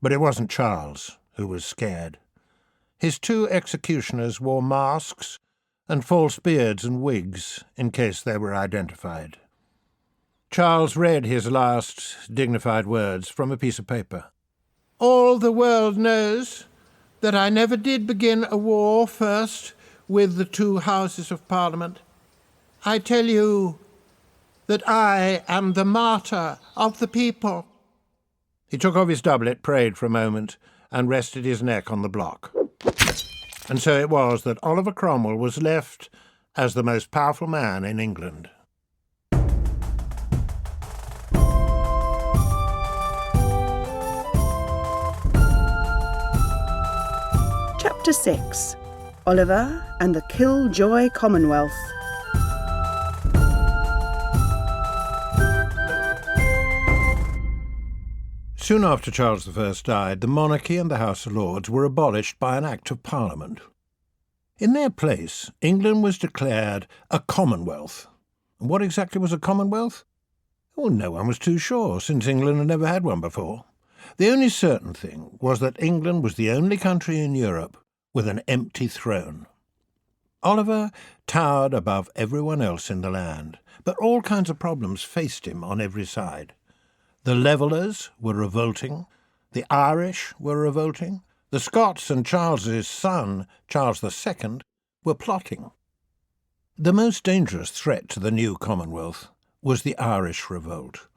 But it wasn't Charles who was scared. His 2 executioners wore masks and false beards and wigs in case they were identified. Charles read his last dignified words from a piece of paper. "All the world knows that I never did begin a war first with the 2 houses of Parliament. I tell you that I am the martyr of the people." He took off his doublet, prayed for a moment, and rested his neck on the block. And so it was that Oliver Cromwell was left as the most powerful man in England. Chapter 6. Oliver and the Killjoy Commonwealth. Soon after Charles I died, the monarchy and the House of Lords were abolished by an Act of Parliament. In their place, England was declared a Commonwealth. And what exactly was a Commonwealth? Well, no one was too sure, since England had never had one before. The only certain thing was that England was the only country in Europe with an empty throne. Oliver towered above everyone else in the land, but all kinds of problems faced him on every side. The Levellers were revolting, the Irish were revolting, the Scots and Charles's son, Charles II, were plotting. The most dangerous threat to the new Commonwealth was the Irish revolt.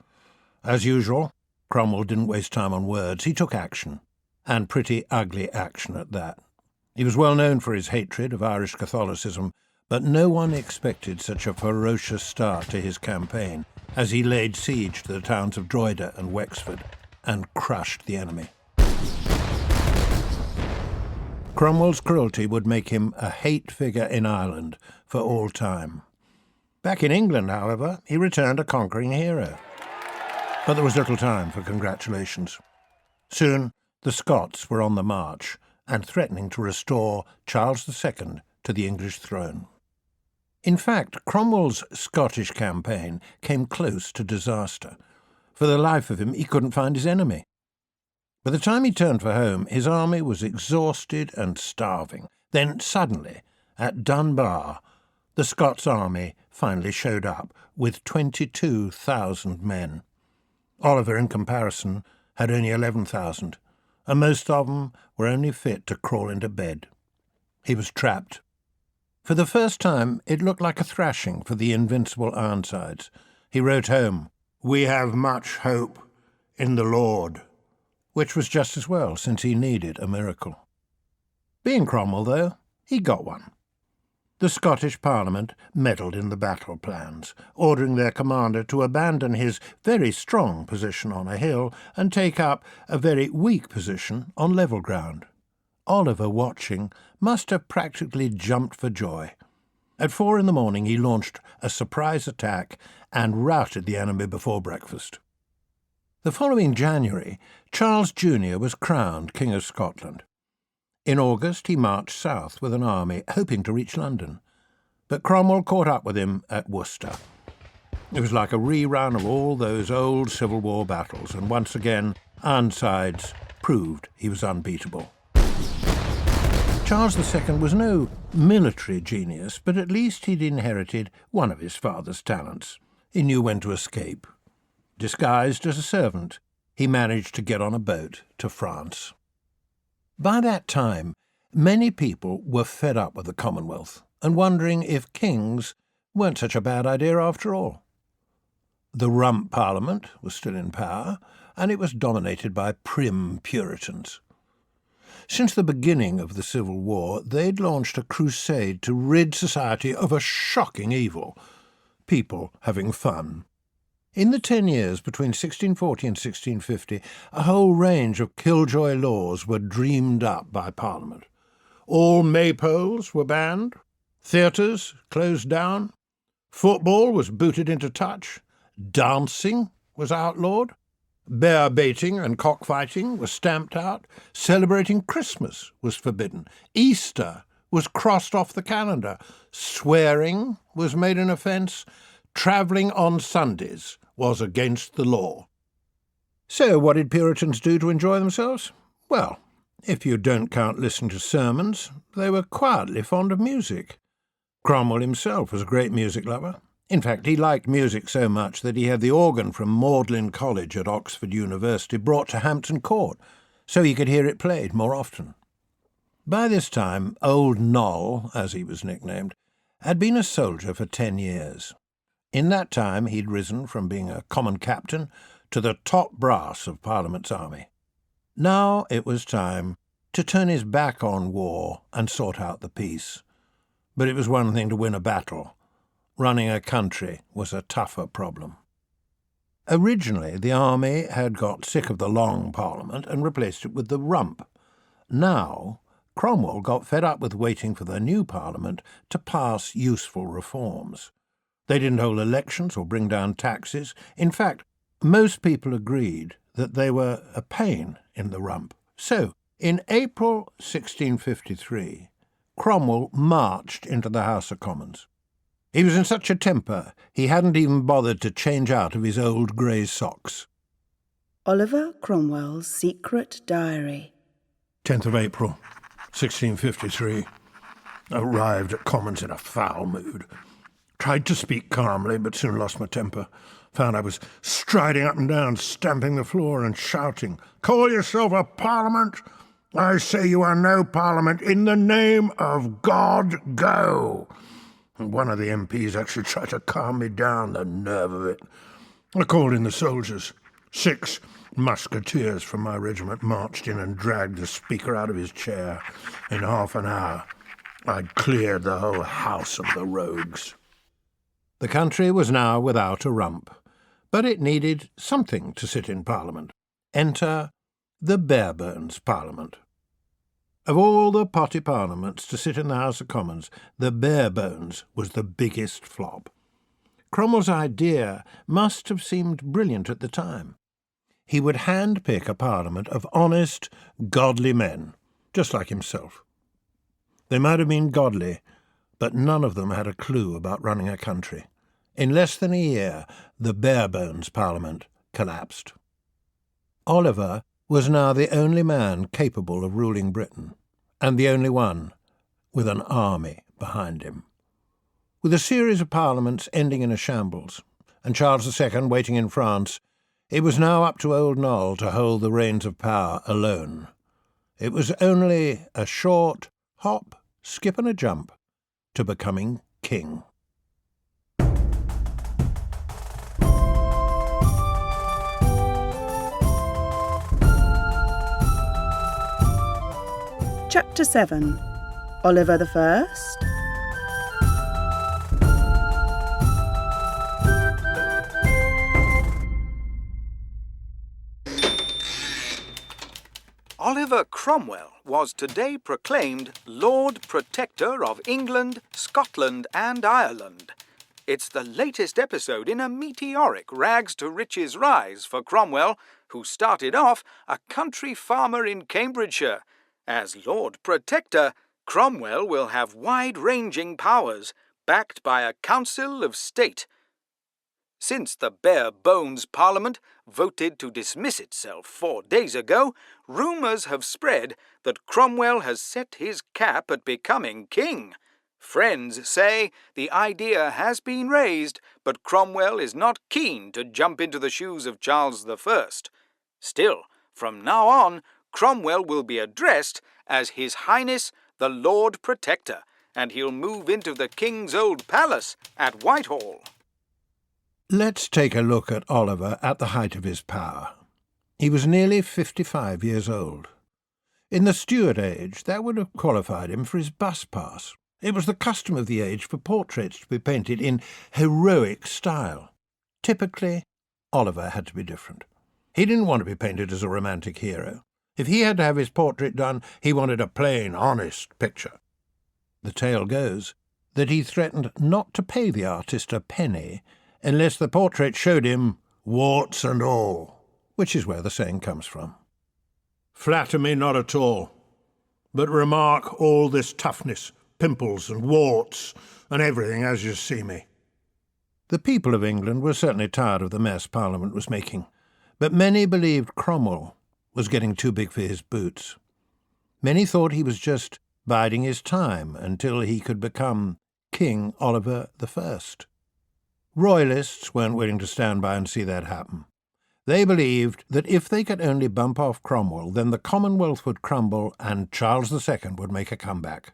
As usual, Cromwell didn't waste time on words. He took action, and pretty ugly action at that. He was well known for his hatred of Irish Catholicism, but no one expected such a ferocious start to his campaign as he laid siege to the towns of Drogheda and Wexford and crushed the enemy. Cromwell's cruelty would make him a hate figure in Ireland for all time. Back in England, however, he returned a conquering hero. But there was little time for congratulations. Soon the Scots were on the march and threatening to restore Charles II to the English throne. In fact, Cromwell's Scottish campaign came close to disaster. For the life of him, he couldn't find his enemy. By the time he turned for home, his army was exhausted and starving. Then suddenly, at Dunbar, the Scots army finally showed up with 22,000 men. Oliver, in comparison, had only 11,000, and most of them were only fit to crawl into bed. He was trapped. For the first time, it looked like a thrashing for the invincible Ironsides. He wrote home, "We have much hope in the Lord," which was just as well, since he needed a miracle. Being Cromwell, though, he got one. The Scottish Parliament meddled in the battle plans, ordering their commander to abandon his very strong position on a hill and take up a very weak position on level ground. Oliver, watching, must have practically jumped for joy. At 4 a.m, he launched a surprise attack and routed the enemy before breakfast. The following January, Charles Jr. was crowned King of Scotland. In August he marched south with an army, hoping to reach London. But Cromwell caught up with him at Worcester. It was like a rerun of all those old Civil War battles, and once again Ironsides proved he was unbeatable. Charles II was no military genius, but at least he'd inherited one of his father's talents. He knew when to escape. Disguised as a servant, he managed to get on a boat to France. By that time, many people were fed up with the Commonwealth and wondering if kings weren't such a bad idea after all. The Rump Parliament was still in power, and it was dominated by prim Puritans. Since the beginning of the Civil War, they'd launched a crusade to rid society of a shocking evil: people having fun. In the 10 years between 1640 and 1650, a whole range of killjoy laws were dreamed up by Parliament. All maypoles were banned, theatres closed down, football was booted into touch, dancing was outlawed, bear baiting and cockfighting was stamped out, celebrating Christmas was forbidden, Easter was crossed off the calendar, swearing was made an offence, travelling on Sundays was against the law. So what did Puritans do to enjoy themselves? Well, if you don't count listening to sermons, they were quietly fond of music. Cromwell himself was a great music lover. In fact, he liked music so much that he had the organ from Magdalen College at Oxford University brought to Hampton Court, so he could hear it played more often. By this time, Old Noll, as he was nicknamed, had been a soldier for 10 years. In that time he'd risen from being a common captain to the top brass of Parliament's army. Now it was time to turn his back on war and sort out the peace. But it was one thing to win a battle. Running a country was a tougher problem. Originally, the army had got sick of the Long Parliament and replaced it with the Rump. Now, Cromwell got fed up with waiting for the new Parliament to pass useful reforms. They didn't hold elections or bring down taxes. In fact, most people agreed that they were a pain in the rump. So, in April 1653, Cromwell marched into the House of Commons. He was in such a temper, he hadn't even bothered to change out of his old grey socks. Oliver Cromwell's Secret Diary. 10th of April, 1653. Arrived at Commons in a foul mood. Tried to speak calmly, but soon lost my temper. Found I was striding up and down, stamping the floor and shouting, "Call yourself a parliament? I say you are no parliament. In the name of God, go!" And one of the MPs actually tried to calm me down, the nerve of it. I called in the soldiers. 6 musketeers from my regiment marched in and dragged the speaker out of his chair. In half an hour, I'd cleared the whole house of the rogues. The country was now without a rump, but it needed something to sit in Parliament. Enter the Barebones Parliament. Of all the potty parliaments to sit in the House of Commons, the Barebones was the biggest flop. Cromwell's idea must have seemed brilliant at the time. He would hand-pick a parliament of honest, godly men, just like himself. They might have been godly, but none of them had a clue about running a country. In less than a year, the Barebones Parliament collapsed. Oliver was now the only man capable of ruling Britain, and the only one with an army behind him. With a series of parliaments ending in a shambles, and Charles II waiting in France, it was now up to Old Noll to hold the reins of power alone. It was only a short hop, skip and a jump to becoming king. Chapter 7. Oliver the First. Oliver Cromwell was today proclaimed Lord Protector of England, Scotland and Ireland. It's the latest episode in a meteoric rags-to-riches rise for Cromwell, who started off a country farmer in Cambridgeshire As Lord Protector, Cromwell will have wide-ranging powers, backed by a Council of State. Since the bare-bones Parliament voted to dismiss itself 4 days ago, rumours have spread that Cromwell has set his cap at becoming king. Friends say the idea has been raised, but Cromwell is not keen to jump into the shoes of Charles I. Still, from now on, Cromwell will be addressed as His Highness the Lord Protector, and he'll move into the King's old palace at Whitehall. Let's take a look at Oliver at the height of his power. He was nearly 55 years old. In the Stuart age, that would have qualified him for his bus pass. It was the custom of the age for portraits to be painted in heroic style. Typically, Oliver had to be different. He didn't want to be painted as a romantic hero. If he had to have his portrait done, he wanted a plain, honest picture. The tale goes that he threatened not to pay the artist a penny unless the portrait showed him warts and all, which is where the saying comes from. Flatter me not at all, but remark all this toughness, pimples and warts, and everything as you see me. The people of England were certainly tired of the mess Parliament was making, but many believed Cromwell was getting too big for his boots. Many thought he was just biding his time until he could become King Oliver I. Royalists weren't willing to stand by and see that happen. They believed that if they could only bump off Cromwell, then the Commonwealth would crumble and Charles II would make a comeback.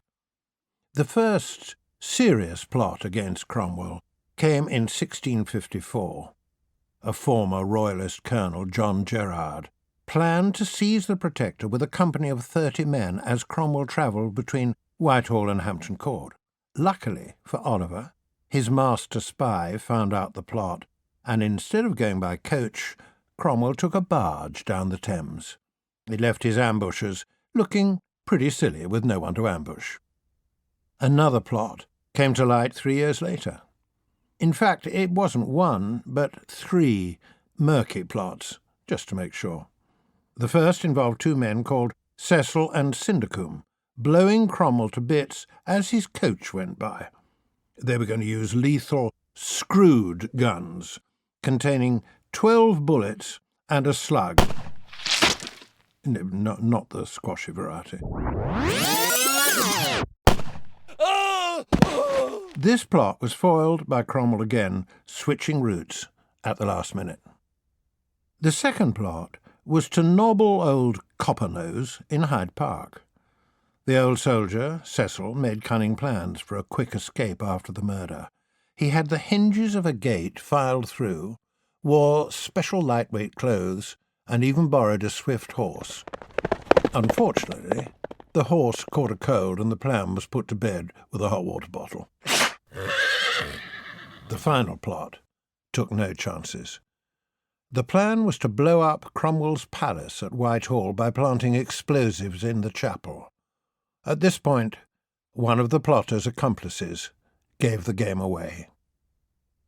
The first serious plot against Cromwell came in 1654. A former Royalist colonel, John Gerard, planned to seize the Protector with a company of 30 men as Cromwell travelled between Whitehall and Hampton Court. Luckily for Oliver, his master spy found out the plot, and instead of going by coach, Cromwell took a barge down the Thames. He left his ambushers looking pretty silly with no one to ambush. Another plot came to light 3 years later. In fact, it wasn't one, but 3 murky plots, just to make sure. The first involved 2 men called Cecil and Sindercombe, blowing Cromwell to bits as his coach went by. They were going to use lethal, screwed guns containing 12 bullets and a slug. No, not the squashy variety. This plot was foiled by Cromwell again, switching routes at the last minute. The second plot was to nobble old Coppernose in Hyde Park. The old soldier, Cecil, made cunning plans for a quick escape after the murder. He had the hinges of a gate filed through, wore special lightweight clothes, and even borrowed a swift horse. Unfortunately, the horse caught a cold and the plan was put to bed with a hot water bottle. The final plot took no chances. The plan was to blow up Cromwell's palace at Whitehall by planting explosives in the chapel. At this point, one of the plotter's accomplices gave the game away.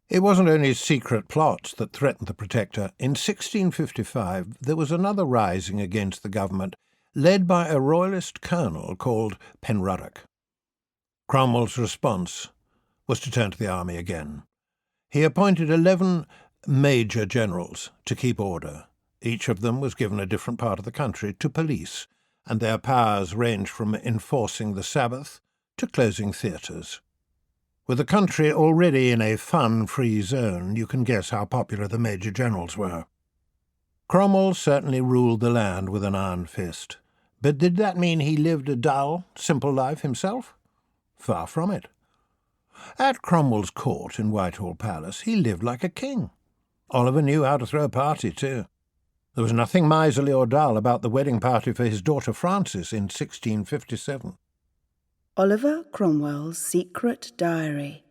It wasn't only secret plots that threatened the Protector. In 1655, there was another rising against the government, led by a royalist colonel called Penruddock. Cromwell's response was to turn to the army again. He appointed 11 major generals to keep order. Each of them was given a different part of the country to police, and their powers ranged from enforcing the Sabbath to closing theatres. With the country already in a fun-free zone, you can guess how popular the major generals were. Cromwell certainly ruled the land with an iron fist. But did that mean he lived a dull, simple life himself? Far from it. At Cromwell's court in Whitehall Palace, he lived like a king. Oliver knew how to throw a party, too. There was nothing miserly or dull about the wedding party for his daughter Frances in 1657. Oliver Cromwell's Secret Diary.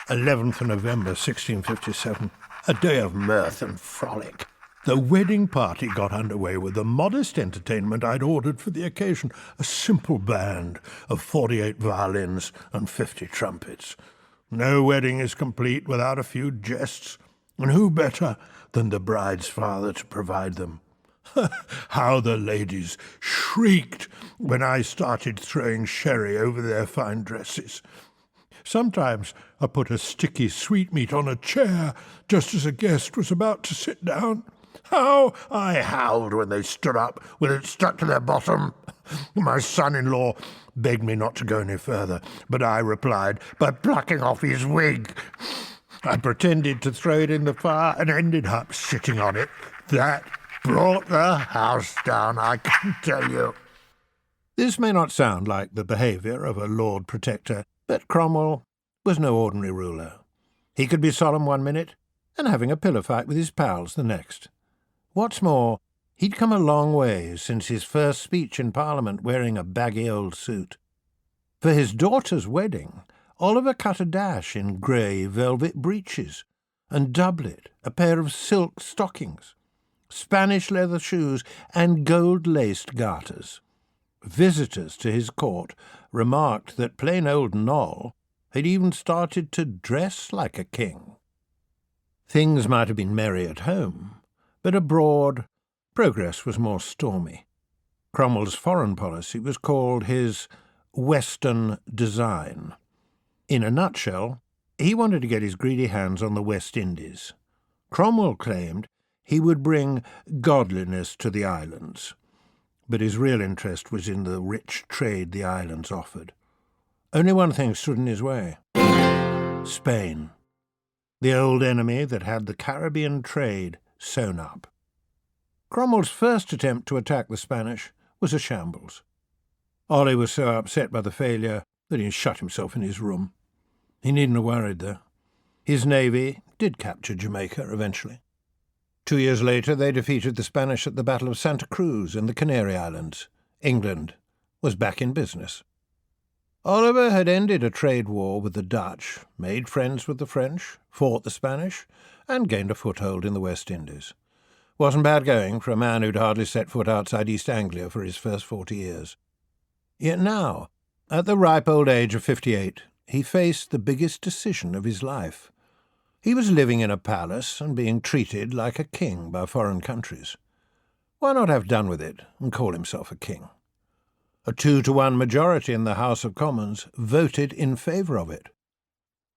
11th of November, 1657. A day of mirth and frolic. The wedding party got underway with a modest entertainment I'd ordered for the occasion, a simple band of 48 violins and 50 trumpets. No wedding is complete without a few jests, and who better than the bride's father to provide them? How the ladies shrieked when I started throwing sherry over their fine dresses. Sometimes I put a sticky sweetmeat on a chair just as a guest was about to sit down. How I howled when they stood up with it stuck to their bottom. My son-in-law begged me not to go any further, but I replied by plucking off his wig. I pretended to throw it in the fire and ended up sitting on it. That brought the house down, I can tell you. This may not sound like the behaviour of a Lord Protector, but Cromwell was no ordinary ruler. He could be solemn one minute and having a pillow fight with his pals the next. What's more, he'd come a long way since his first speech in Parliament wearing a baggy old suit. For his daughter's wedding, Oliver cut a dash in grey velvet breeches and doublet, a pair of silk stockings, Spanish leather shoes and gold-laced garters. Visitors to his court remarked that plain old Noll had even started to dress like a king. Things might have been merry at home, but abroad progress was more stormy. Cromwell's foreign policy was called his Western design. In a nutshell, he wanted to get his greedy hands on the West Indies. Cromwell claimed he would bring godliness to the islands, but his real interest was in the rich trade the islands offered. Only one thing stood in his way: Spain, the old enemy that had the Caribbean trade sewn up. Cromwell's first attempt to attack the Spanish was a shambles. Ollie was so upset by the failure that he shut himself in his room. He needn't have worried, though. His navy did capture Jamaica eventually. 2 years later, they defeated the Spanish at the Battle of Santa Cruz in the Canary Islands. England was back in business. Oliver had ended a trade war with the Dutch, made friends with the French, fought the Spanish, and gained a foothold in the West Indies. Wasn't bad going for a man who'd hardly set foot outside East Anglia for his first 40 years. Yet now, at the ripe old age of 58, he faced the biggest decision of his life. He was living in a palace and being treated like a king by foreign countries. Why not have done with it and call himself a king? A 2-to-1 majority in the House of Commons voted in favour of it.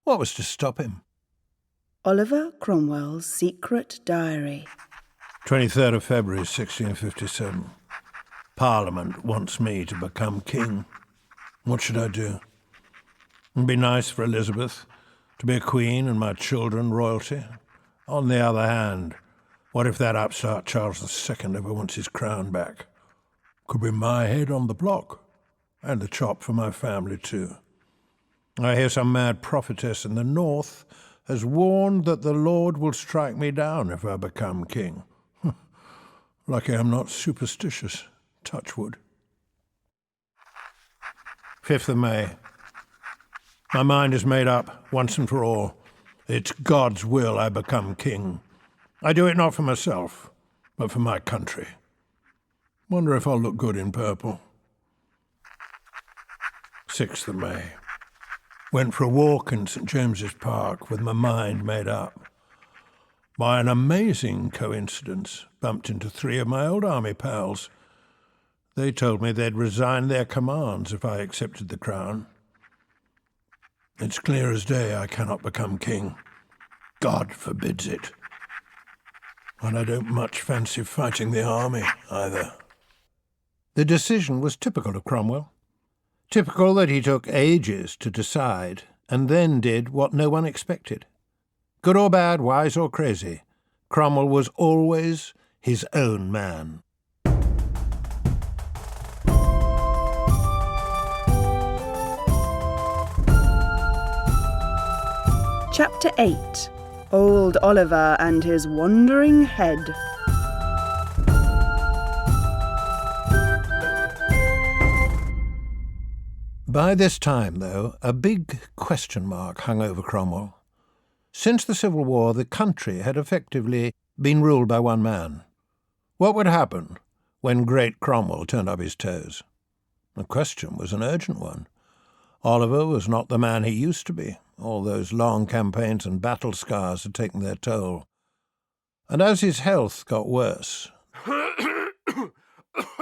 What was to stop him? Oliver Cromwell's Secret Diary. 23rd of February, 1657. Parliament wants me to become king. What should I do? It'd be nice for Elizabeth to be a queen and my children royalty. On the other hand, what if that upstart Charles II ever wants his crown back? Could be my head on the block, and the chop for my family too. I hear some mad prophetess in the north has warned that the Lord will strike me down if I become king. Lucky I'm not superstitious. Touch wood. 5th of May. My mind is made up, once and for all. It's God's will I become king. I do it not for myself, but for my country. Wonder if I'll look good in purple. 6th of May. Went for a walk in St. James's Park with my mind made up. By an amazing coincidence, bumped into 3 of my old army pals. They told me they'd resign their commands if I accepted the crown. It's clear as day I cannot become king. God forbids it. And I don't much fancy fighting the army, either. The decision was typical of Cromwell. Typical that he took ages to decide and then did what no one expected. Good or bad, wise or crazy, Cromwell was always his own man. Chapter 8. Old Oliver and his Wandering Head. By this time, though, a big question mark hung over Cromwell. Since the Civil War, the country had effectively been ruled by one man. What would happen when great Cromwell turned up his toes? The question was an urgent one. Oliver was not the man he used to be. All those long campaigns and battle scars had taken their toll. And as his health got worse...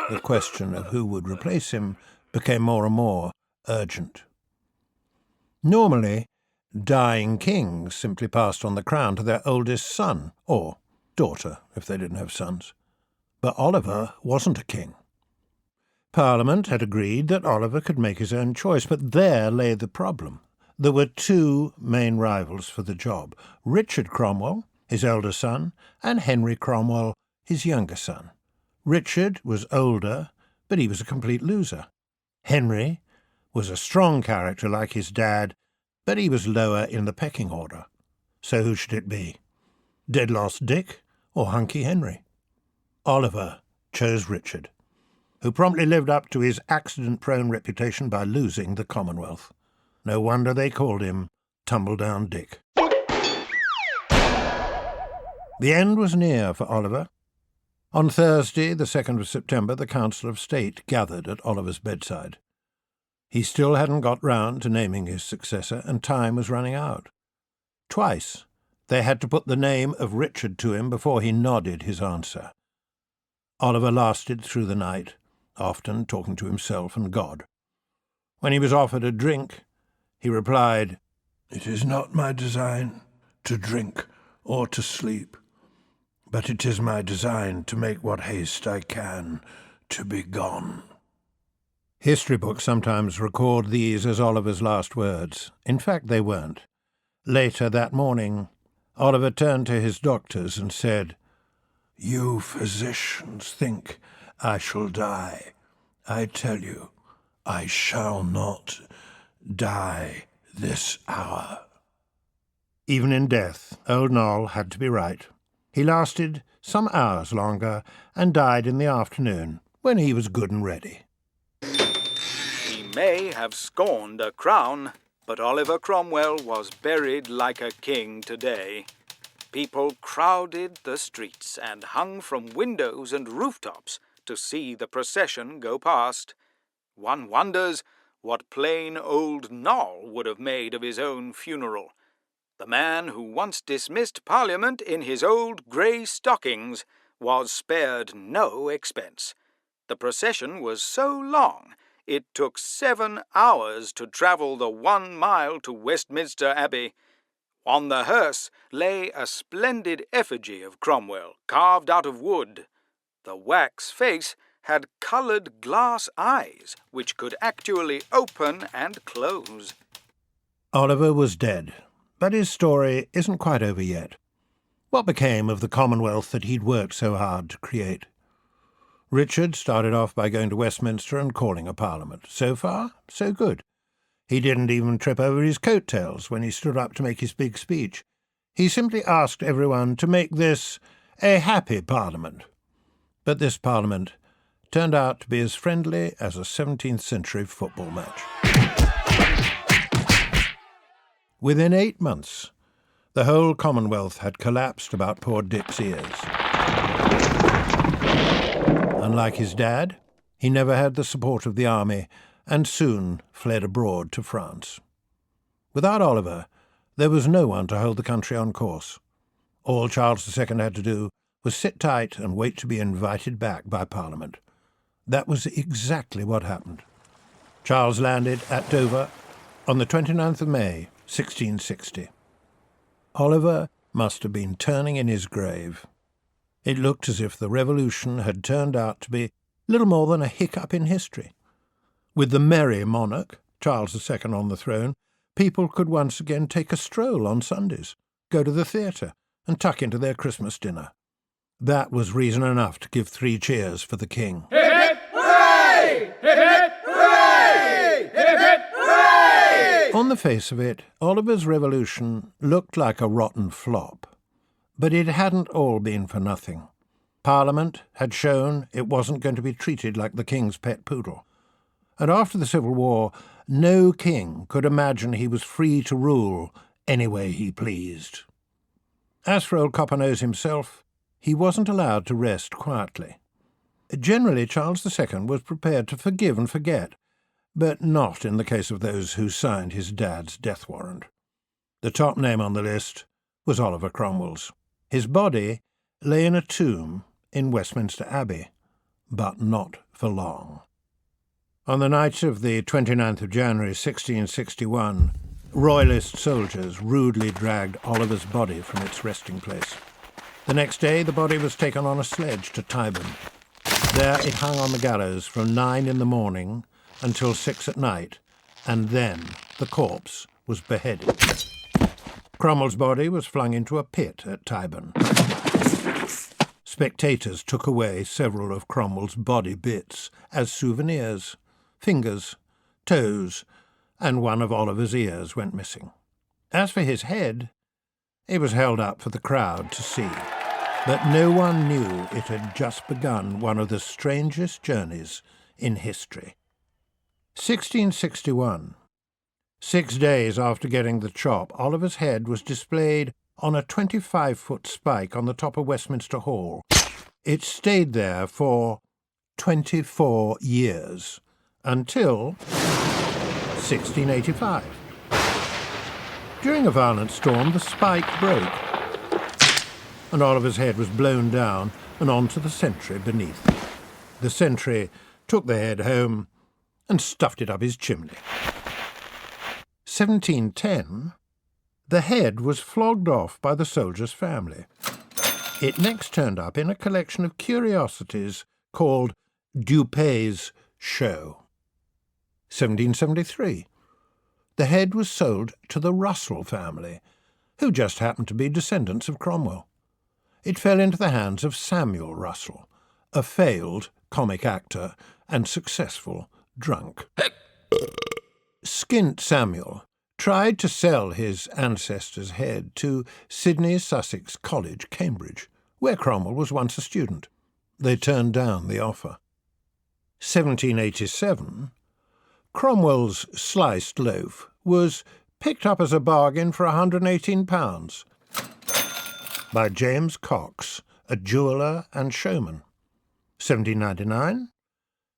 The question of who would replace him became more and more urgent. Normally, dying kings simply passed on the crown to their oldest son, or daughter, if they didn't have sons. But Oliver wasn't a king. Parliament had agreed that Oliver could make his own choice, but there lay the problem. There were two main rivals for the job: Richard Cromwell, his elder son, and Henry Cromwell, his younger son. Richard was older, but he was a complete loser. Henry was a strong character like his dad, but he was lower in the pecking order. So who should it be? Dead-lost Dick or Hunky Henry? Oliver chose Richard, who promptly lived up to his accident-prone reputation by losing the Commonwealth. No wonder they called him Tumbledown Dick. The end was near for Oliver. On Thursday, the 2nd of September, the Council of State gathered at Oliver's bedside. He still hadn't got round to naming his successor, and time was running out. Twice they had to put the name of Richard to him before he nodded his answer. Oliver lasted through the night, often talking to himself and God. When he was offered a drink, he replied, "It is not my design to drink or to sleep, but it is my design to make what haste I can to be gone." History books sometimes record these as Oliver's last words. In fact, they weren't. Later that morning, Oliver turned to his doctors and said, "You physicians think I shall die. I tell you, I shall not die this hour." Even in death, old Noll had to be right. He lasted some hours longer and died in the afternoon, when he was good and ready. He may have scorned a crown, but Oliver Cromwell was buried like a king today. People crowded the streets and hung from windows and rooftops to see the procession go past. One wonders what plain old Noll would have made of his own funeral. The man who once dismissed Parliament in his old grey stockings was spared no expense. The procession was so long it took 7 hours to travel the 1 mile to Westminster Abbey. On the hearse lay a splendid effigy of Cromwell, carved out of wood. The wax face had coloured glass eyes, which could actually open and close. Oliver was dead, but his story isn't quite over yet. What became of the Commonwealth that he'd worked so hard to create? Richard started off by going to Westminster and calling a parliament. So far, so good. He didn't even trip over his coattails when he stood up to make his big speech. He simply asked everyone to make this a happy parliament. But this parliament turned out to be as friendly as a 17th century football match. Within 8 months, the whole Commonwealth had collapsed about poor Dick's ears. Unlike his dad, he never had the support of the army and soon fled abroad to France. Without Oliver, there was no one to hold the country on course. All Charles II had to do was sit tight and wait to be invited back by Parliament. That was exactly what happened. Charles landed at Dover on the 29th of May, 1660. Oliver must have been turning in his grave. It looked as if the revolution had turned out to be little more than a hiccup in history. With the merry monarch, Charles II, on the throne, people could once again take a stroll on Sundays, go to the theatre, and tuck into their Christmas dinner. That was reason enough to give 3 cheers for the king. Hip, hip, hooray! Hip, hip, hooray! Hip, hip, hooray! On the face of it, Oliver's revolution looked like a rotten flop. But it hadn't all been for nothing. Parliament had shown it wasn't going to be treated like the king's pet poodle. And after the Civil War, no king could imagine he was free to rule any way he pleased. As for old Copper-Nose himself, he wasn't allowed to rest quietly. Generally, Charles II was prepared to forgive and forget, but not in the case of those who signed his dad's death warrant. The top name on the list was Oliver Cromwell's. His body lay in a tomb in Westminster Abbey. but not for long. On the night of the 29th of January 1661, Royalist soldiers rudely dragged Oliver's body from its resting place. The next day, the body was taken on a sledge to Tyburn. There it hung on the gallows from 9 in the morning until 6 at night, and then the corpse was beheaded. Cromwell's body was flung into a pit at Tyburn. Spectators took away several of Cromwell's body bits as souvenirs. Fingers, toes, and one of Oliver's ears went missing. As for his head, it was held up for the crowd to see, but no one knew it had just begun one of the strangest journeys in history. 1661. 6 days after getting the chop, Oliver's head was displayed on a 25-foot spike on the top of Westminster Hall. It stayed there for 24 years, until 1685. During a violent storm, the spike broke, and Oliver's head was blown down and onto the sentry beneath. The sentry took the head home and stuffed it up his chimney. 1710, the head was flogged off by the soldier's family. It next turned up in a collection of curiosities called Dupé's Show. 1773, the head was sold to the Russell family, who just happened to be descendants of Cromwell. It fell into the hands of Samuel Russell, a failed comic actor and successful drunk. Skint Samuel tried to sell his ancestor's head to Sidney Sussex College, Cambridge, where Cromwell was once a student. They turned down the offer. 1787, Cromwell's sliced loaf was picked up as a bargain for £118 by James Cox, a jeweller and showman. 1799,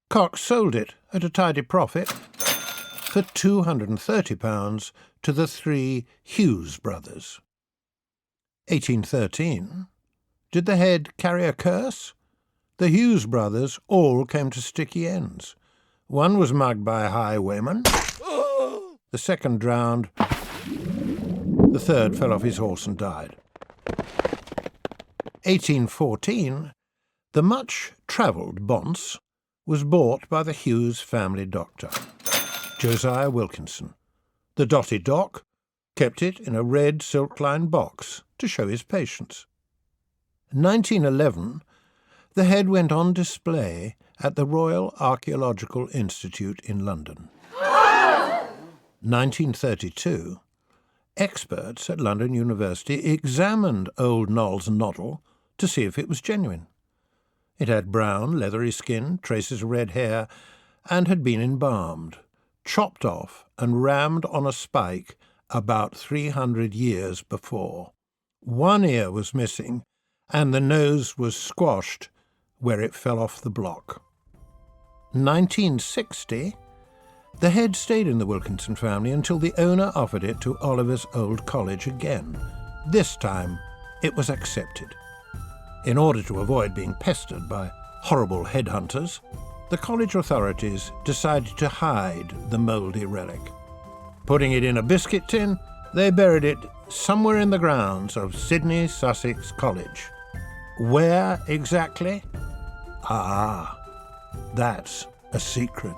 Cox sold it at a tidy profit for £230 to the 3 Hughes brothers. 1813, did the head carry a curse? The Hughes brothers all came to sticky ends. One was mugged by a highwayman, the second drowned, the third fell off his horse and died. 1814, the much-travelled Bonce was bought by the Hughes family doctor, Josiah Wilkinson. The dotty doc kept it in a red silk-lined box to show his patients. 1911, the head went on display at the Royal Archaeological Institute in London. 1932, experts at London University examined old Noll's noddle to see if it was genuine. It had brown, leathery skin, traces of red hair, and had been embalmed, chopped off and rammed on a spike about 300 years before. One ear was missing, and the nose was squashed where it fell off the block. 1960, the head stayed in the Wilkinson family until the owner offered it to Oliver's old college again. This time, it was accepted. In order to avoid being pestered by horrible headhunters, the college authorities decided to hide the mouldy relic. Putting it in a biscuit tin, they buried it somewhere in the grounds of Sidney Sussex College. Where exactly? Ah, that's a secret.